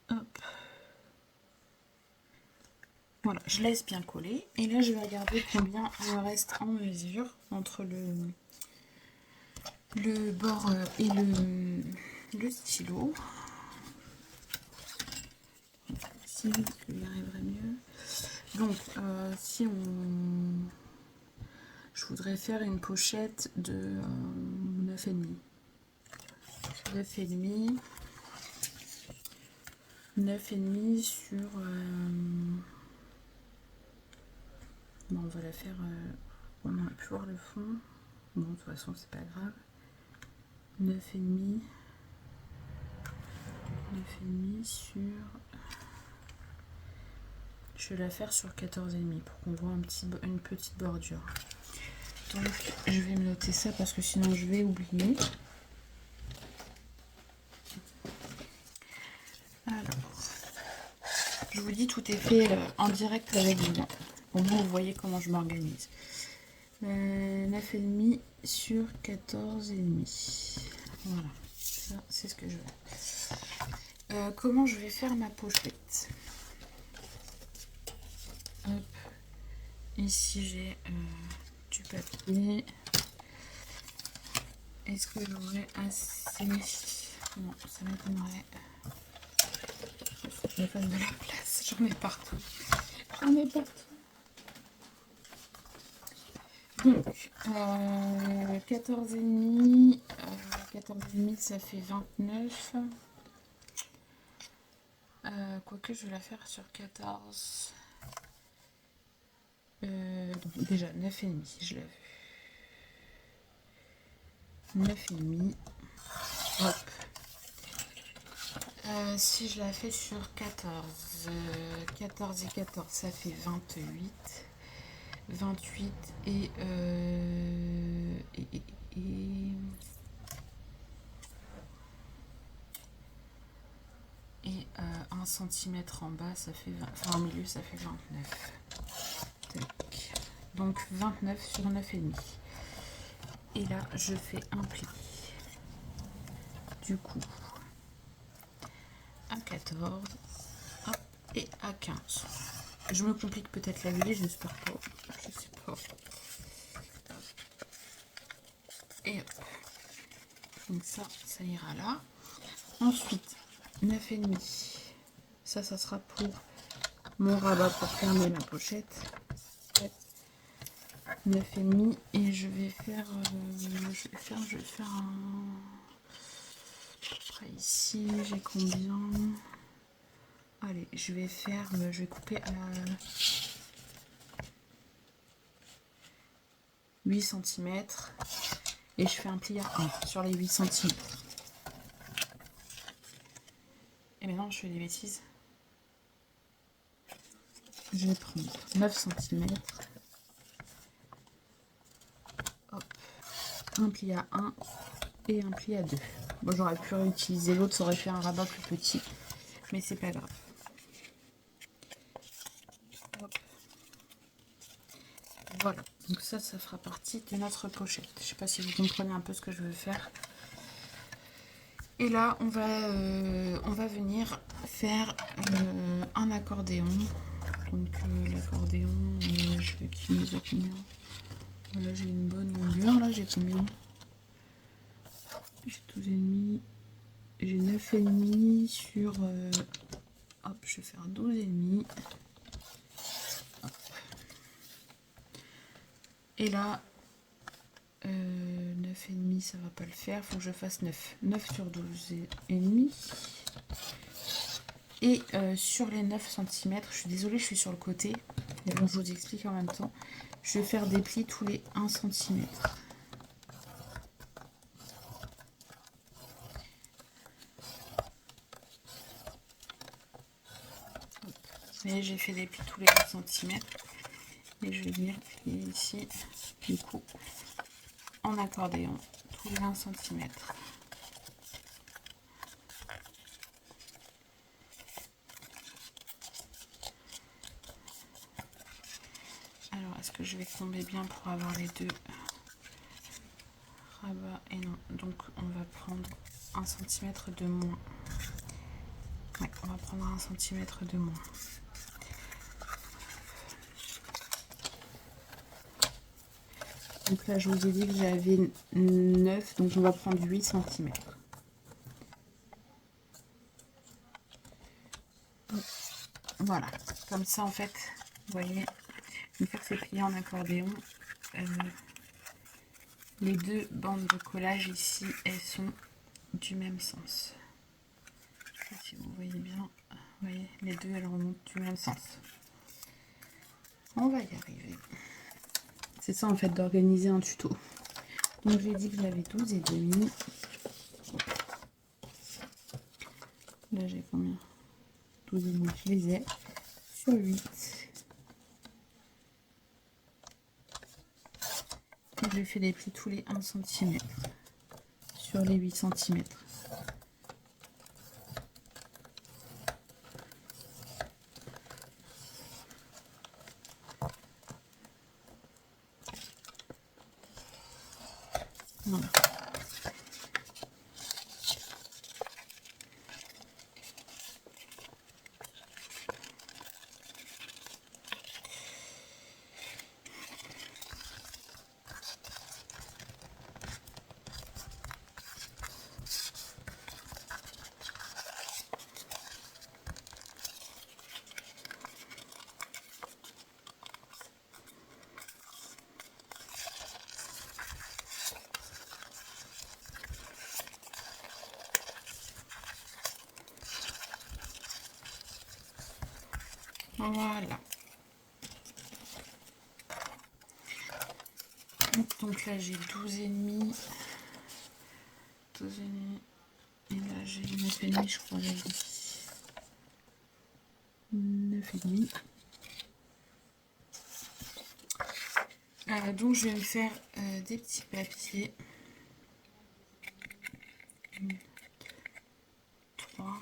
Hop. Voilà, je laisse bien coller. Et là, je vais regarder combien il me reste en mesure entre le bord et le stylo. Si il y arriverait mieux. Donc, si on... Je voudrais faire une pochette de 9,5. 9,5. 9,5 sur... Bon, on va la faire... on aurait pu voir le fond. Bon, de toute façon, c'est pas grave. 9,5. 9,5 sur... Je vais la faire sur 14,5 pour qu'on voit une petite bordure. Donc, je vais me noter ça parce que sinon je vais oublier. Alors, je vous dis, tout est fait en direct avec vous. Au moins, vous voyez comment je m'organise. 9,5 sur 14,5. Voilà, ça c'est ce que je veux. Comment je vais faire ma pochette? Hop. Ici j'ai du papier. Est-ce que j'aurai assez? Non, ça m'étonnerait. Il faut que je me fasse de la place. J'en ai partout. J'en ai partout. Donc, 14,5. 14,5, ça fait 29. Quoique, je vais la faire sur 14. Donc déjà, 9,5, je l'ai vu. 9,5. Hop. Si je la fais sur 14, 14 et 14, ça fait 28. 28 et 1 cm en bas, ça fait 20, enfin en milieu, ça fait 29. Tac. Donc 29 sur 9,5. Et là, je fais un pli. Du coup, à 14 hop, et à 15. Je me complique peut-être la vie, j'espère pas. Je sais pas. Et hop. Donc ça ira là. Ensuite, 9,5. Ça sera pour mon rabat pour fermer la pochette. 9,5 et je vais faire un... Après ici, j'ai combien? Allez, je vais couper à 8 cm et je fais un pli à 1 sur les 8 cm. Et maintenant, je fais des bêtises. Je vais prendre 9 cm. Hop. Un pli à 1 et un pli à 2. Bon, j'aurais pu réutiliser l'autre, ça aurait fait un rabat plus petit, mais c'est pas grave. Hop. Voilà, donc ça fera partie de notre pochette. Je sais pas si vous comprenez un peu ce que je veux faire. Et là, on va venir faire un accordéon. Donc l'accordéon, je vais qu'il mesure combien? Là, j'ai une bonne longueur. Là, j'ai combien? J'ai 12,5. J'ai 9,5 sur... hop, je vais faire 12,5. Et là, 9,5, ça va pas le faire. Faut que je fasse 9. 9 sur 12,5. Et sur les 9 cm, je suis désolée, je suis sur le côté. Mais bon, je vous explique en même temps. Je vais faire des plis tous les 1 cm. Et j'ai fait des plis tous les 1 cm. Et je vais venir plier ici, du coup, en accordéon, tous les 1 cm. Alors, est-ce que je vais tomber bien pour avoir les deux rabats? Et non, donc on va prendre 1 cm de moins. Ouais, on va prendre 1 cm de moins. Donc là, je vous ai dit que j'avais 9, donc on va prendre 8 cm. Voilà, comme ça en fait, vous voyez, une fois que c'est plié en accordéon, les deux bandes de collage ici, elles sont du même sens. Si vous voyez bien, Les deux, elles remontent du même sens. On va y arriver. C'est ça en fait d'organiser un tuto. Donc j'ai dit que j'avais 12 et demi. Là j'ai combien? 12 et demi, je les ai sur 8. Et je fais des plis tous les 1 cm sur les 8 cm. Voilà. Voilà. Donc là j'ai 12 et demi. 12 et demi. Et là j'ai 9 et demi, je crois. 9 et demi. Donc je vais me faire des petits papiers. 1, 3.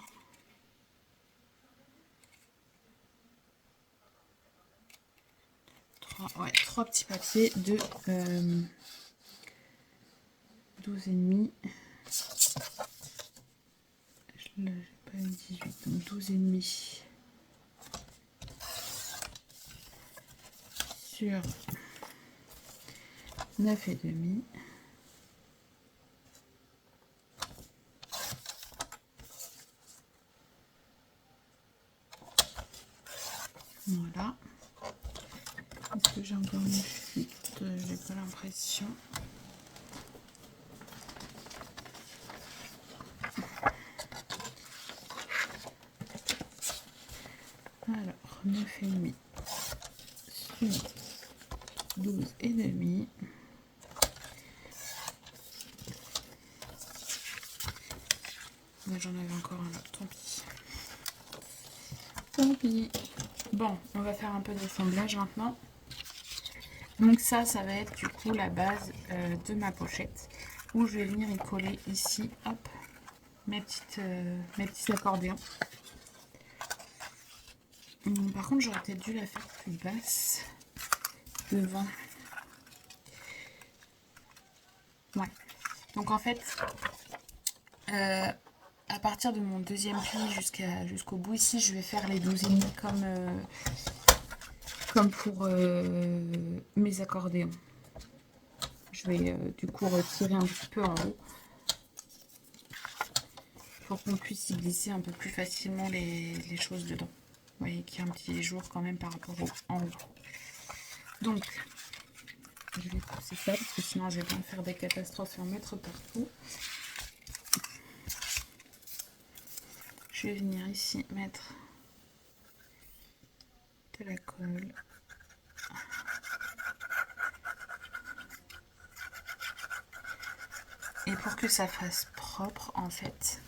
Ouais, 3 petits papiers de 12 et demi. Là, j'ai pas eu 18, donc 12 et demi sur 9 et demi. Voilà. Est-ce que j'ai encore une fuite? J'ai pas l'impression. Alors, 9 et demi sur 12 et demi. Là, j'en avais encore un là, tant pis. Tant pis. Bon, on va faire un peu d'assemblage maintenant. Donc ça va être du coup la base de ma pochette où je vais venir y coller ici, hop, mes petits accordéons. Par contre, j'aurais peut-être dû la faire plus basse devant. Ouais. Donc en fait, à partir de mon deuxième pli jusqu'au bout ici, je vais faire les 12 et demi comme pour mes accordéons. Je vais du coup retirer un petit peu en haut pour qu'on puisse y glisser un peu plus facilement les choses dedans. Vous voyez qu'il y a un petit jour quand même par rapport en haut. Donc, je vais pousser ça parce que sinon je vais pas me faire des catastrophes et en mettre partout. Je vais venir ici mettre de la colle. Et pour que ça fasse propre en fait,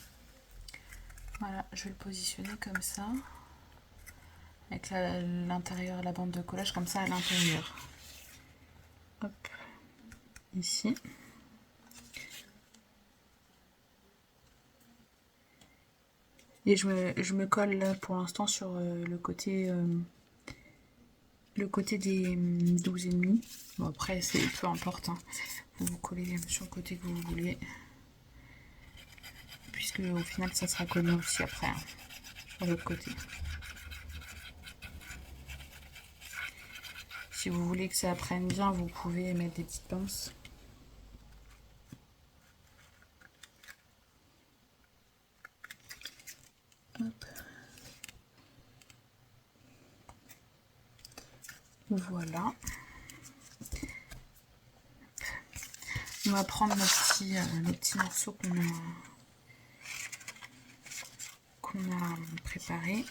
voilà, je vais le positionner comme ça. Avec l'intérieur, la bande de collage comme ça à l'intérieur. Hop, ici. Et je me colle là pour l'instant sur le côté des 12 et demi. Bon après c'est peu importe, hein. Vous collez sur le côté que vous voulez. Puisque au final ça sera collé aussi après, hein, sur l'autre côté. Si vous voulez que ça prenne bien, vous pouvez mettre des petites pinces. Hop. Voilà. On va prendre nos petits morceaux qu'on a préparés.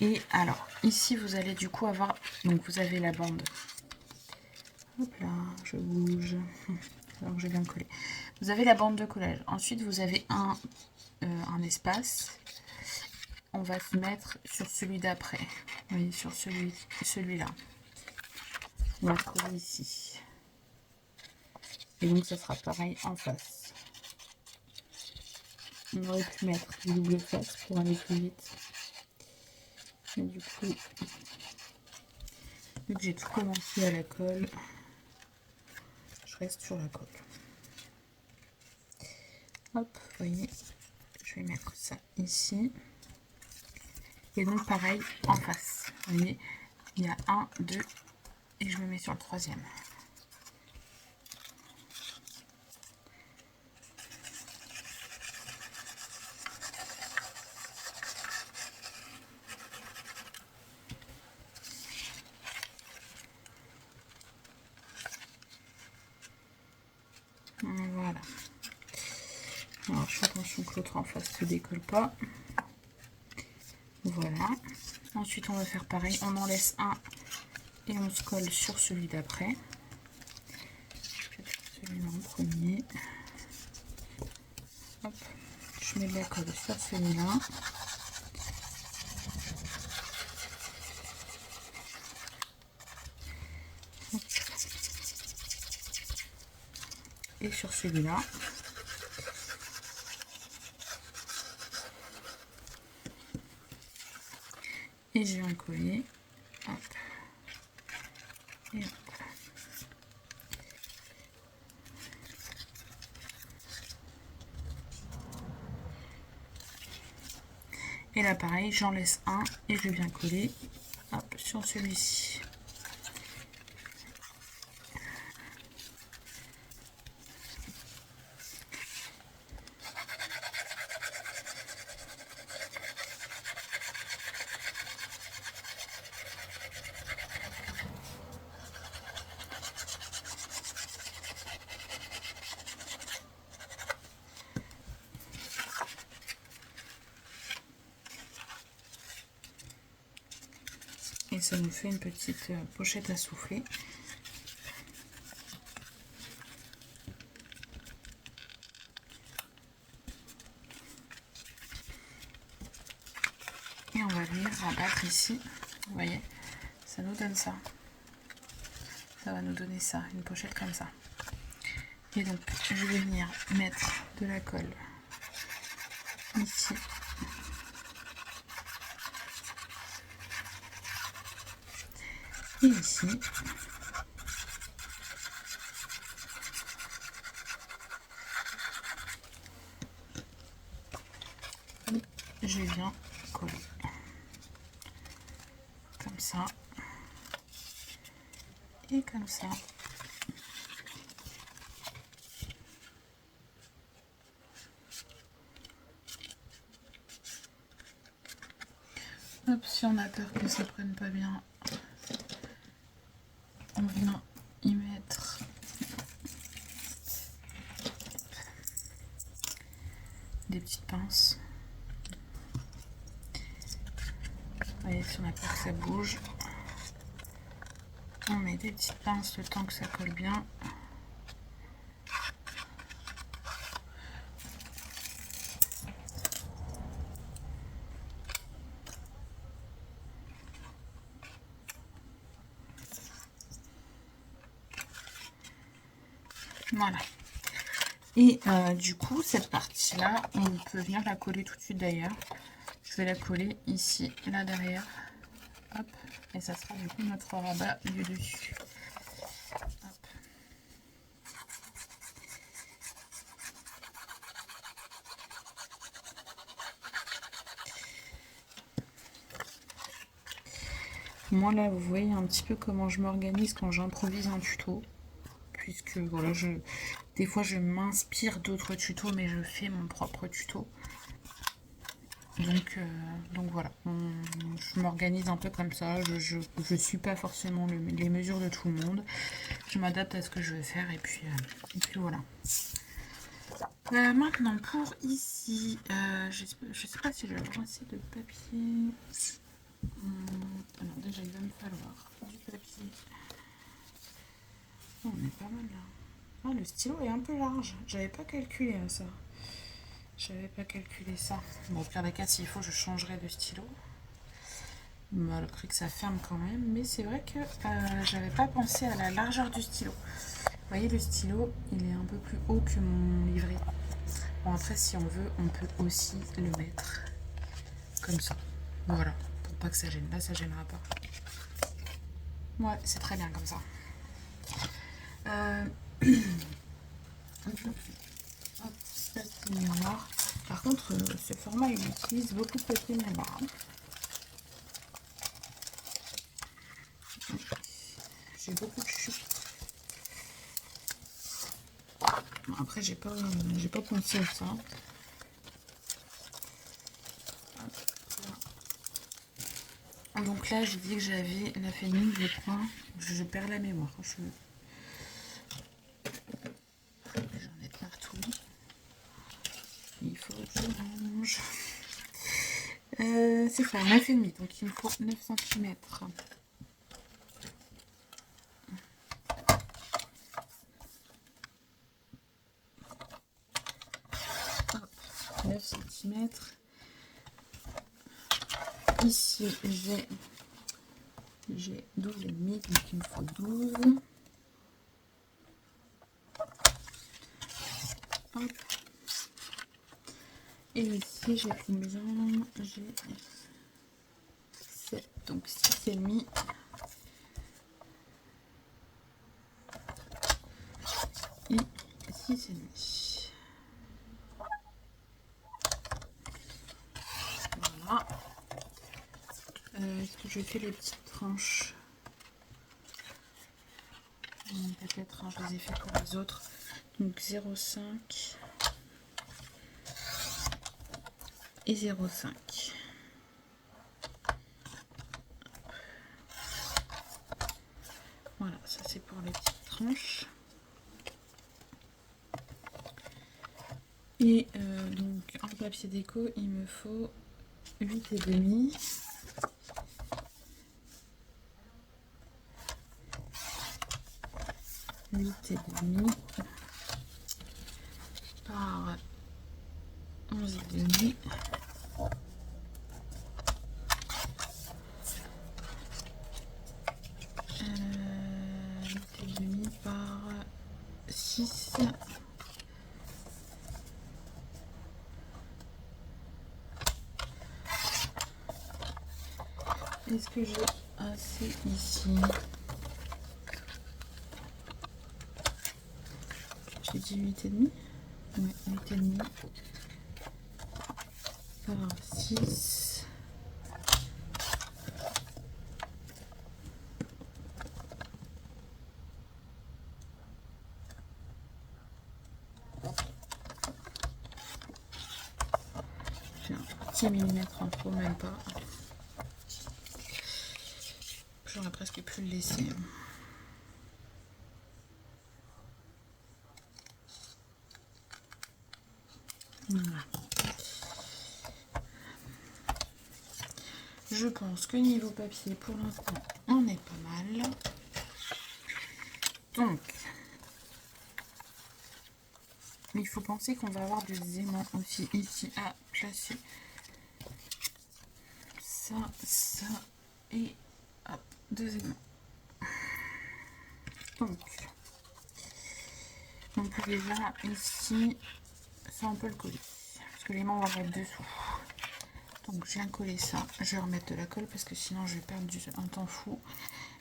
Et alors, ici, vous allez du coup avoir... Donc, vous avez la bande. Hop là, je bouge. Alors que j'ai bien collé. Vous avez la bande de collage. Ensuite, vous avez un espace. On va se mettre sur celui d'après. Vous voyez, sur celui-là. On va coller ici. Et donc, ça sera pareil en face. On aurait pu mettre du double face pour aller plus vite. Mais du coup, vu que j'ai tout commencé à la colle, je reste sur la colle. Hop, vous voyez, je vais mettre ça ici. Et donc pareil en face. Vous voyez, il y a 1, 2 et je me mets sur le troisième. Voilà. Alors je fais attention que l'autre en face ne se décolle pas. Voilà. Ensuite on va faire pareil, on en laisse un et on se colle sur celui d'après. Je vais faire celui-là en premier. Hop. Je mets de la colle sur celui-là. Et sur celui-là. Et je viens coller. Hop. Et hop. Et là pareil, j'en laisse un et je viens coller hop, sur celui-ci. Et ça nous fait une petite pochette à souffler. Et on va venir rabattre ici. Vous voyez, ça nous donne ça. Ça va nous donner ça, une pochette comme ça. Et donc, je vais venir mettre de la colle ici. Et ici. Je viens coller. Comme ça. Et comme ça. Hop, si on a peur que ça prenne pas bien, on vient y mettre des petites pinces. Vous voyez, si on a peur que ça bouge, on met des petites pinces le temps que ça colle bien. Voilà. Et du coup, cette partie-là, on peut venir la coller tout de suite d'ailleurs. Je vais la coller ici, là derrière. Hop. Et ça sera du coup notre rabat du dessus. Hop. Moi là, vous voyez un petit peu comment je m'organise quand j'improvise un tuto. Puisque voilà, des fois je m'inspire d'autres tutos, mais je fais mon propre tuto. Donc voilà, je m'organise un peu comme ça, je suis pas forcément les mesures de tout le monde, je m'adapte à ce que je veux faire et puis voilà. Maintenant pour ici, je sais pas si j'ai assez de papier. le stylo est un peu large. J'avais pas calculé ça. J'avais pas calculé ça. Bon, au pire des cas, s'il faut, je changerai de stylo. Malgré que ça ferme quand même. Mais c'est vrai que j'avais pas pensé à la largeur du stylo. Vous voyez, le stylo, il est un peu plus haut que mon livret. Bon, après, si on veut, on peut aussi le mettre comme ça. Voilà, pour pas que ça gêne. Là, ça gênera pas. Ouais, c'est très bien comme ça. Hop, papier mémoire. Par contre, ce format, il utilise beaucoup de papier mémoire. J'ai beaucoup de chutes. Bon, après, j'ai pas pensé à ça. Donc là, j'ai dit que j'avais la féminine, je crois. Je perds la mémoire. J'en ai partout. Il faut que je range. C'est ça, 9,5. Donc il me faut 9 cm. 9 cm. Ici, j'ai 12,5, donc il me faut 12. Hop. Et ici, j'ai combien? J'ai 7, donc 6,5. Et 6,5. Voilà. Est-ce que je fais les petites tranches? Peut-être, hein, je les ai fait pour les autres. Donc 0,5 et 0,5. Voilà, ça c'est pour les petites tranches. Et donc en papier déco, il me faut 8,5. 8,5 par 11,5. 8,5 par 6. Est-ce que j'ai assez ici? J'ai dit 8,5. Ouais, 8,5 par 6. J'ai un petit millimètre en trop, même pas. J'aurais presque pu le laisser. Voilà. Je pense que niveau papier, pour l'instant, on est pas mal. Donc, il faut penser qu'on va avoir des aimants aussi ici à placer. Ça et hop, 2 aimants. Donc, on peut déjà ici, ça on peut le coller. Parce que l'aimant on va mettre dessous. Donc je viens coller ça. Je vais remettre de la colle parce que sinon je vais perdre un temps fou.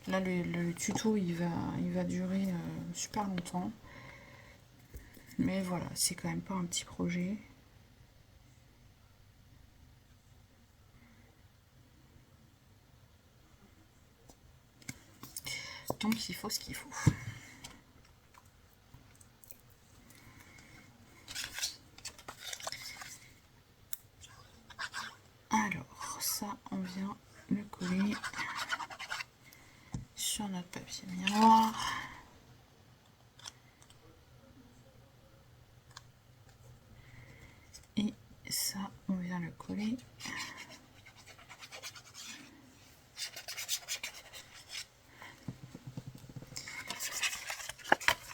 Là le tuto il va durer super longtemps. Mais voilà, c'est quand même pas un petit projet. Donc il faut ce qu'il faut. Alors ça on vient le coller sur notre papier miroir. Et ça on vient le coller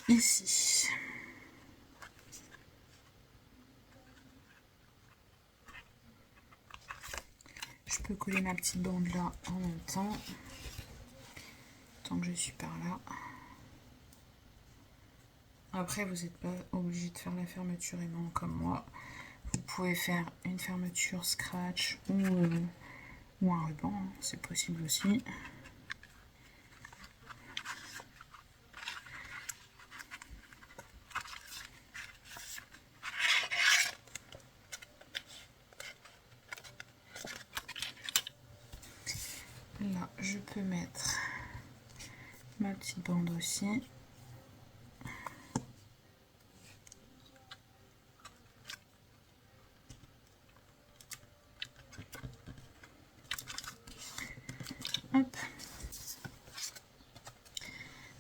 ici. peux coller ma petite bande là en même temps, tant que je suis par là. Après, vous n'êtes pas obligé de faire la fermeture aimant comme moi. Vous pouvez faire une fermeture scratch ou un ruban, hein, c'est possible aussi. Là, je peux mettre ma petite bande aussi. Hop.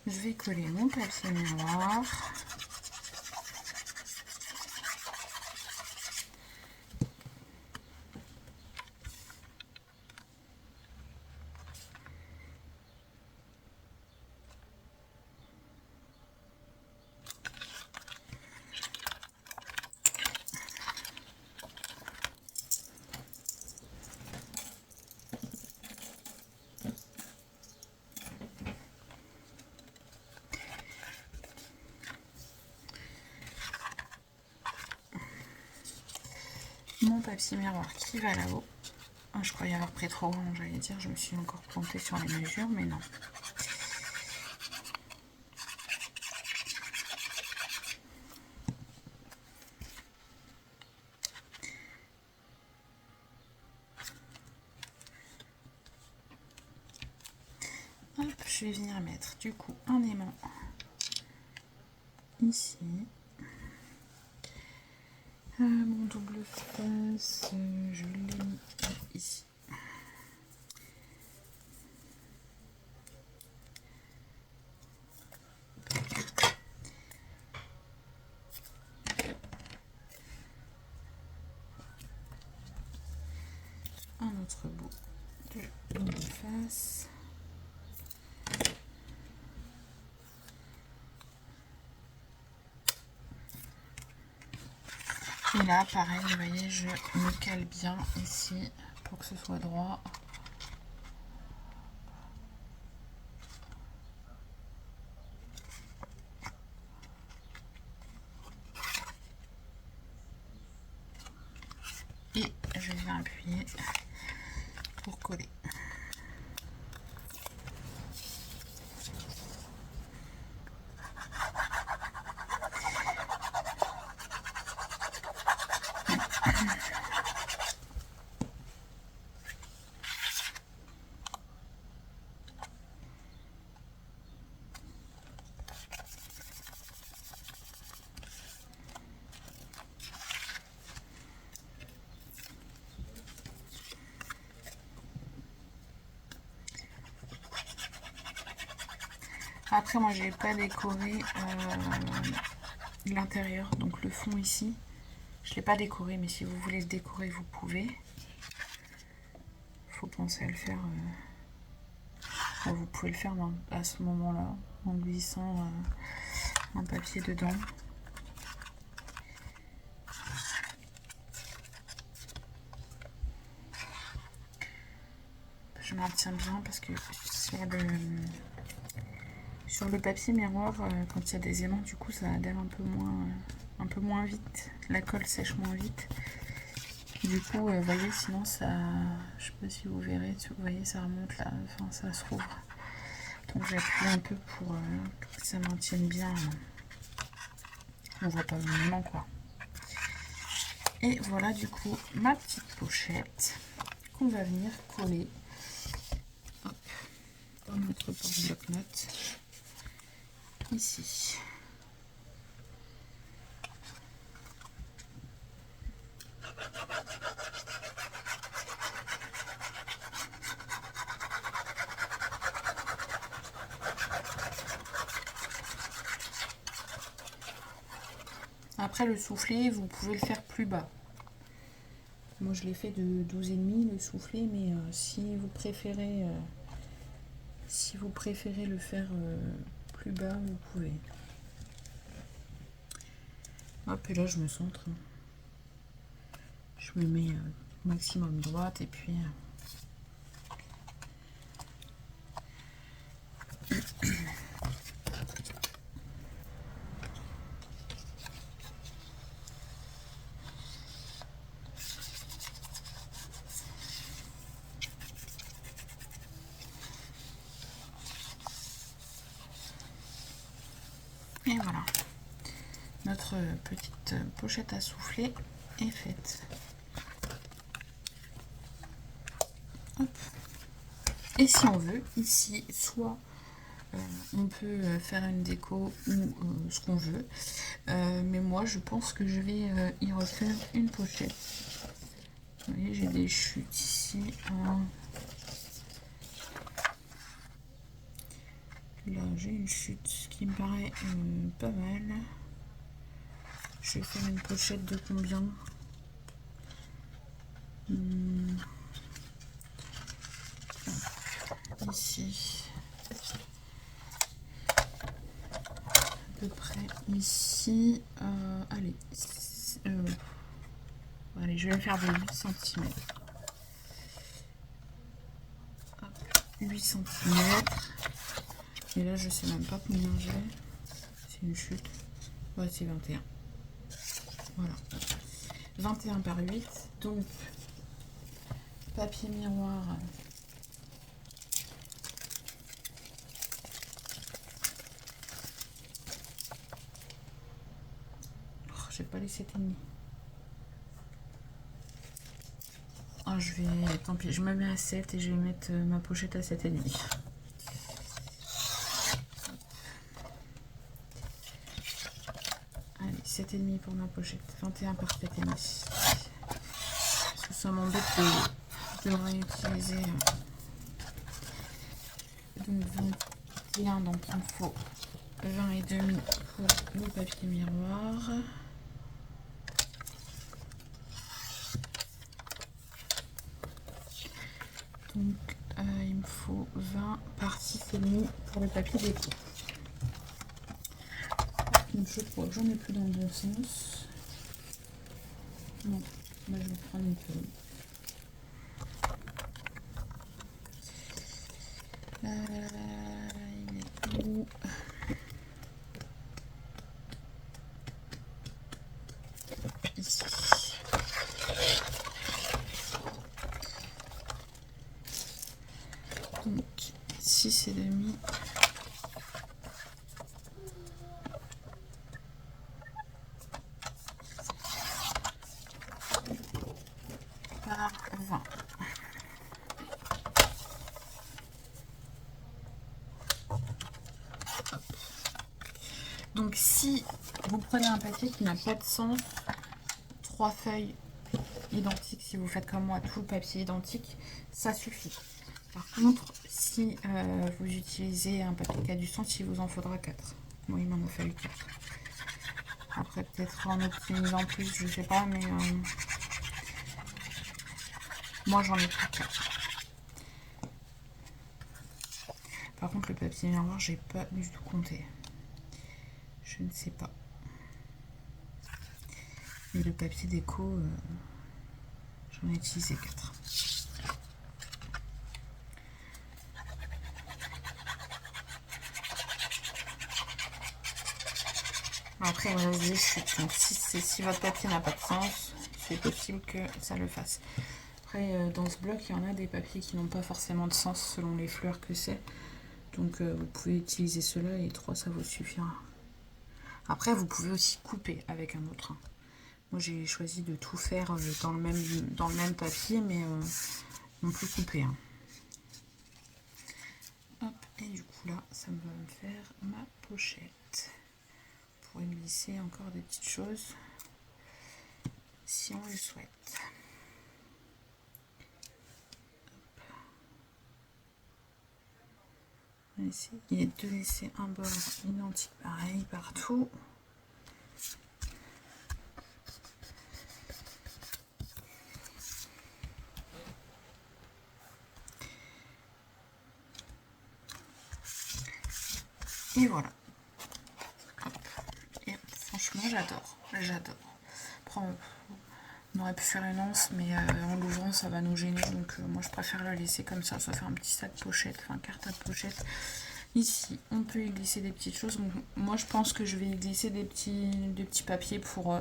Je vais coller mon papier miroir. Mon papier miroir qui va là-haut. Je croyais avoir pris trop long, j'allais dire, je me suis encore plantée sur les mesures, mais non. Hop, je vais venir mettre du coup un aimant ici. Mon double face, je l'ai mis ici. Un autre bout de double face. Et là, pareil, vous voyez, je me cale bien ici pour que ce soit droit. Et je viens appuyer pour coller. Après, moi, j'ai pas décoré l'intérieur, donc le fond ici. Je l'ai pas décoré, mais si vous voulez le décorer, vous pouvez. Faut penser à le faire. Vous pouvez le faire à ce moment-là, en glissant un papier dedans. Je maintiens bien parce que sur le papier miroir, quand il y a des aimants, du coup, ça adhère un peu moins vite. La colle sèche moins vite. Du coup, vous voyez, sinon ça, je sais pas si vous verrez, vous voyez, ça remonte là, enfin ça se rouvre. Donc j'appuie un peu pour que ça maintienne bien. On voit pas vraiment quoi. Et voilà du coup ma petite pochette qu'on va venir coller dans notre porte-bloc-notes ici. Après le soufflet, vous pouvez le faire plus bas. Moi je l'ai fait de 12,5 le soufflet, mais si vous préférez le faire plus bas, vous pouvez. Hop, et là je me centre. Je me mets maximum droite et puis Et voilà, notre petite pochette à souffler est faite. Hop. Et si on veut, ici, soit on peut faire une déco ou ce qu'on veut. Mais moi, je pense que je vais y refaire une pochette. Vous voyez, j'ai des chutes ici. Là, j'ai une chute qui me paraît pas mal. Je vais faire une pochette de combien? Ici. À peu près ici. Allez. Allez, je vais faire de 8 cm. 8 cm. Et là, je sais même pas combien j'ai. C'est une chute. Ouais, c'est 21. Voilà. 21 par 8. Donc, papier miroir. Oh, j'ai pas les 7,5. Oh, je vais. Tant pis, je me mets à 7 et je vais mettre ma pochette à 7,5. Allez, 7,5 pour ma pochette. 21 par 7,5. Parce que ça m'embête de réutiliser. Donc 21, donc il me faut 20,5 pour le papier miroir. Donc il me faut 20 par 6,5 pour le papier déco. Donc je crois que j'en ai plus dans le bon sens. Non, là je vais prendre une feuille. Il est où? Ici. Donc 6,5. Par 20. Donc si vous prenez un papier qui n'a pas de sens, 3 feuilles identiques, si vous faites comme moi tout le papier identique, ça suffit. Par contre, si vous utilisez un papier qui a du sens, il vous en faudra 4. Moi, il m'en a fallu 4. Après, peut-être en optimisant plus, je sais pas, mais moi, j'en ai pris 4. Par contre, le papier miroir, j'ai pas du tout compté. Je ne sais pas. Et le papier déco, j'en ai utilisé 4. Après, il me reste des chutes. Donc, si votre papier n'a pas de sens, c'est possible que ça le fasse. Après, dans ce bloc, il y en a des papiers qui n'ont pas forcément de sens selon les fleurs que c'est. Donc, vous pouvez utiliser ceux-là et 3, ça vous suffira. Après, vous pouvez aussi couper avec un autre. Moi, j'ai choisi de tout faire dans le même papier, mais on peut couper. Hop, et du coup, là, ça va me faire ma pochette. Pour y glisser encore des petites choses, si on le souhaite. On va essayer de laisser un bord identique pareil partout. Et voilà. Hop. Et franchement, j'adore. Après, on aurait pu faire une anse, mais en l'ouvrant, ça va nous gêner. Donc moi, je préfère la laisser comme ça. Ça fait un petit sac pochette, enfin carte à pochette. Ici, on peut y glisser des petites choses. Donc, moi, je pense que je vais y glisser des petits papiers pour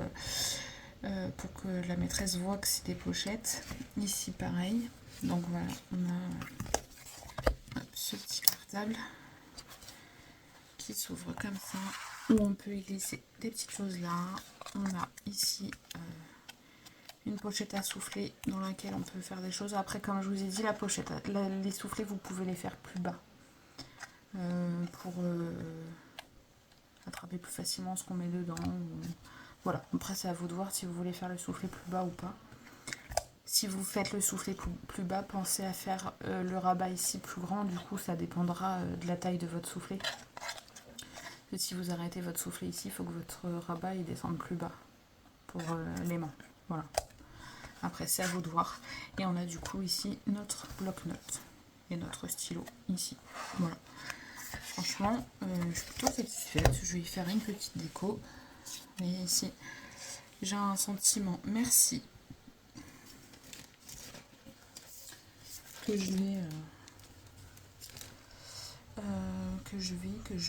que la maîtresse voit que c'est des pochettes. Ici, pareil. Donc voilà, on a ce petit cartable qui s'ouvre comme ça. où on peut y glisser des petites choses là. On a ici une pochette à souffler dans laquelle on peut faire des choses. Après, comme je vous ai dit, la pochette, les soufflets, vous pouvez les faire plus bas pour attraper plus facilement ce qu'on met dedans. Voilà, après c'est à vous de voir si vous voulez faire le soufflet plus bas ou pas. Si vous faites le soufflet plus bas, pensez à faire le rabat ici plus grand. Du coup, ça dépendra de la taille de votre soufflet. Et si vous arrêtez votre soufflet ici, il faut que votre rabat il descende plus bas pour l'aimant. Voilà. Après, c'est à vous de voir. Et on a du coup ici notre bloc-notes et notre stylo ici. Voilà. Franchement, je suis plutôt satisfaite. Je vais y faire une petite déco. Vous voyez ici, j'ai un sentiment merci que je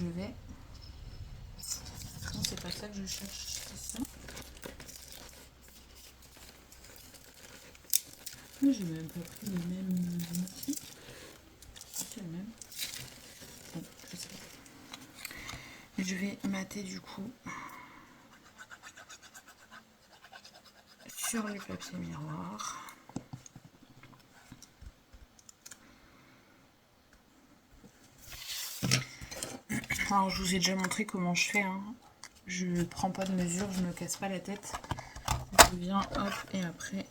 vais. Non, c'est pas ça que je cherche, c'est ça. J'ai même pas pris les mêmes outils. C'est le même. Bon, je sais pas. Je vais mater du coup sur le papier miroir. Alors, je vous ai déjà montré comment je fais. Hein. Je prends pas de mesure, je me casse pas la tête. Je viens, hop, et après,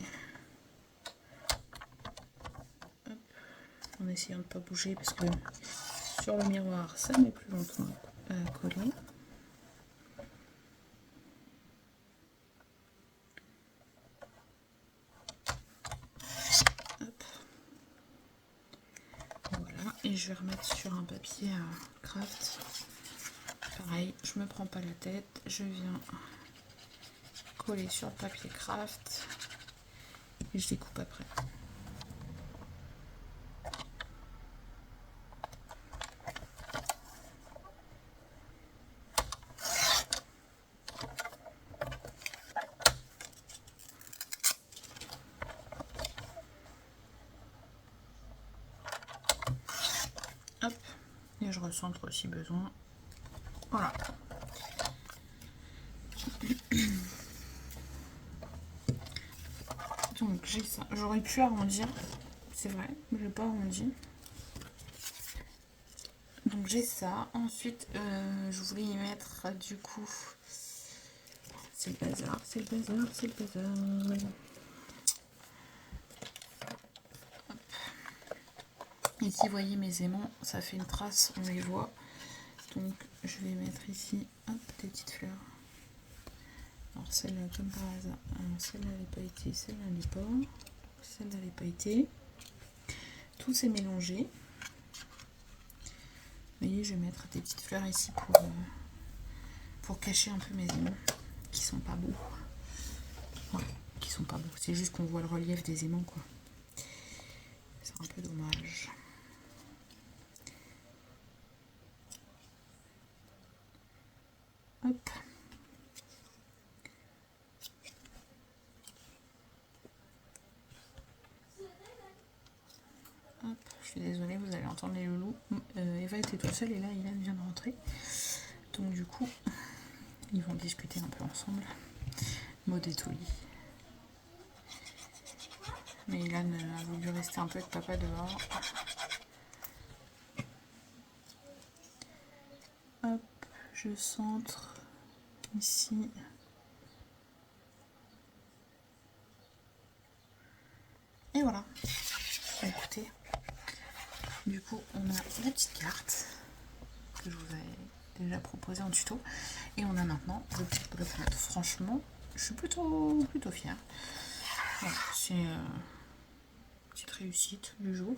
hop, en essayant de ne pas bouger parce que sur le miroir, ça met plus longtemps à coller. Hop. Voilà, et je vais remettre sur un papier craft. Pareil, je me prends pas la tête, je viens coller sur le papier craft et je découpe après. Hop, et je recentre si besoin. Voilà. Donc j'ai ça. J'aurais pu arrondir, c'est vrai, mais je n'ai pas arrondi. Donc j'ai ça. Ensuite, je voulais y mettre du coup. C'est le bazar, c'est le bazar, c'est le bazar. Hop. Ici, vous voyez mes aimants, ça fait une trace, on les voit. Donc je vais mettre ici hop, des petites fleurs. Alors celle-là, comme par hasard, celle-là elle n'est pas été, celle-là elle n'est pas, celle-là elle n'est pas été. Tout s'est mélangé. Vous voyez, je vais mettre des petites fleurs ici pour cacher un peu mes aimants qui sont pas beaux. Ouais, qui sont pas beaux. C'est juste qu'on voit le relief des aimants, quoi. C'est un peu dommage. Hop. Hop, je suis désolée, vous allez entendre les loulous. Eva était toute seule et là, Ilan vient de rentrer. Donc du coup, ils vont discuter un peu ensemble. Maud est au lit. Mais Ilan a voulu rester un peu avec papa dehors. Hop, je centre ici. Et voilà. Écoutez, du coup, on a la petite carte que je vous ai déjà proposée en tuto. Et on a maintenant le petit bloc-notes. Franchement, je suis plutôt fière. Voilà, c'est une petite réussite du jour.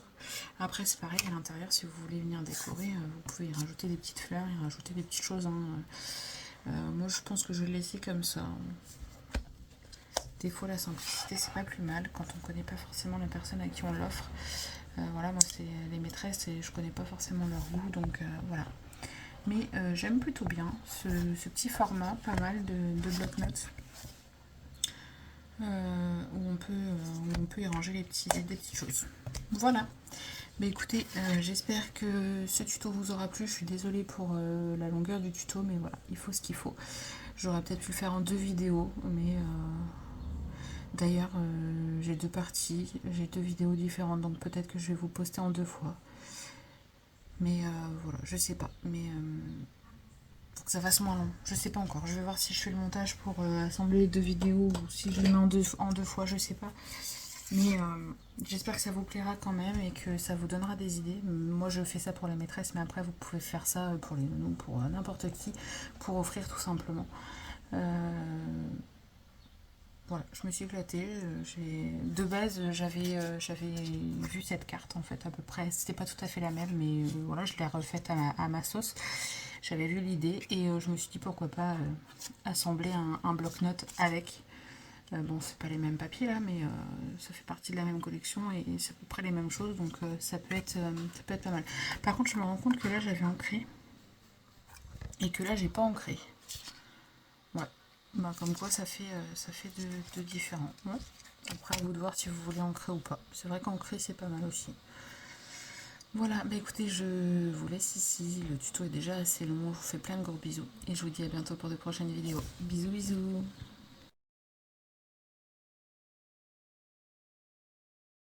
Après, c'est pareil, à l'intérieur, si vous voulez venir décorer, vous pouvez y rajouter des petites fleurs, y rajouter des petites choses. Hein. Moi, je pense que je vais le laisser comme ça. Des fois, la simplicité, c'est pas plus mal quand on connaît pas forcément la personne à qui on l'offre. Voilà, moi, c'est les maîtresses et je connais pas forcément leur goût, donc voilà. Mais j'aime plutôt bien ce petit format, pas mal de bloc-notes. Où on peut y ranger des petites choses. Voilà. Bah écoutez, j'espère que ce tuto vous aura plu. Je suis désolée pour la longueur du tuto, mais voilà, il faut ce qu'il faut. J'aurais peut-être pu le faire en 2 vidéos, mais d'ailleurs, j'ai 2 parties, j'ai 2 vidéos différentes, donc peut-être que je vais vous poster en 2 fois. Mais voilà, je sais pas. Mais faut que ça fasse moins long. Je sais pas encore. Je vais voir si je fais le montage pour assembler les 2 vidéos ou si je les mets en deux fois, je sais pas. Mais j'espère que ça vous plaira quand même et que ça vous donnera des idées. Moi, je fais ça pour les maîtresses, mais après, vous pouvez faire ça pour les nounous, pour n'importe qui, pour offrir tout simplement. Voilà, je me suis éclatée. De base, j'avais vu cette carte en fait à peu près. C'était pas tout à fait la même, mais voilà, je l'ai refaite à ma sauce. J'avais vu l'idée et je me suis dit pourquoi pas assembler un bloc-notes avec. Bon, c'est pas les mêmes papiers là, mais ça fait partie de la même collection et c'est à peu près les mêmes choses, donc ça peut être pas mal. Par contre, je me rends compte que là j'avais ancré et que là j'ai pas ancré. Ouais. Bah, comme quoi ça fait de différents. Ouais. Après, à vous de voir si vous voulez ancrer ou pas. C'est vrai qu'ancrer c'est pas mal aussi. Voilà, bah écoutez, je vous laisse ici. Le tuto est déjà assez long. Je vous fais plein de gros bisous et je vous dis à bientôt pour de prochaines vidéos. Bisous, bisous.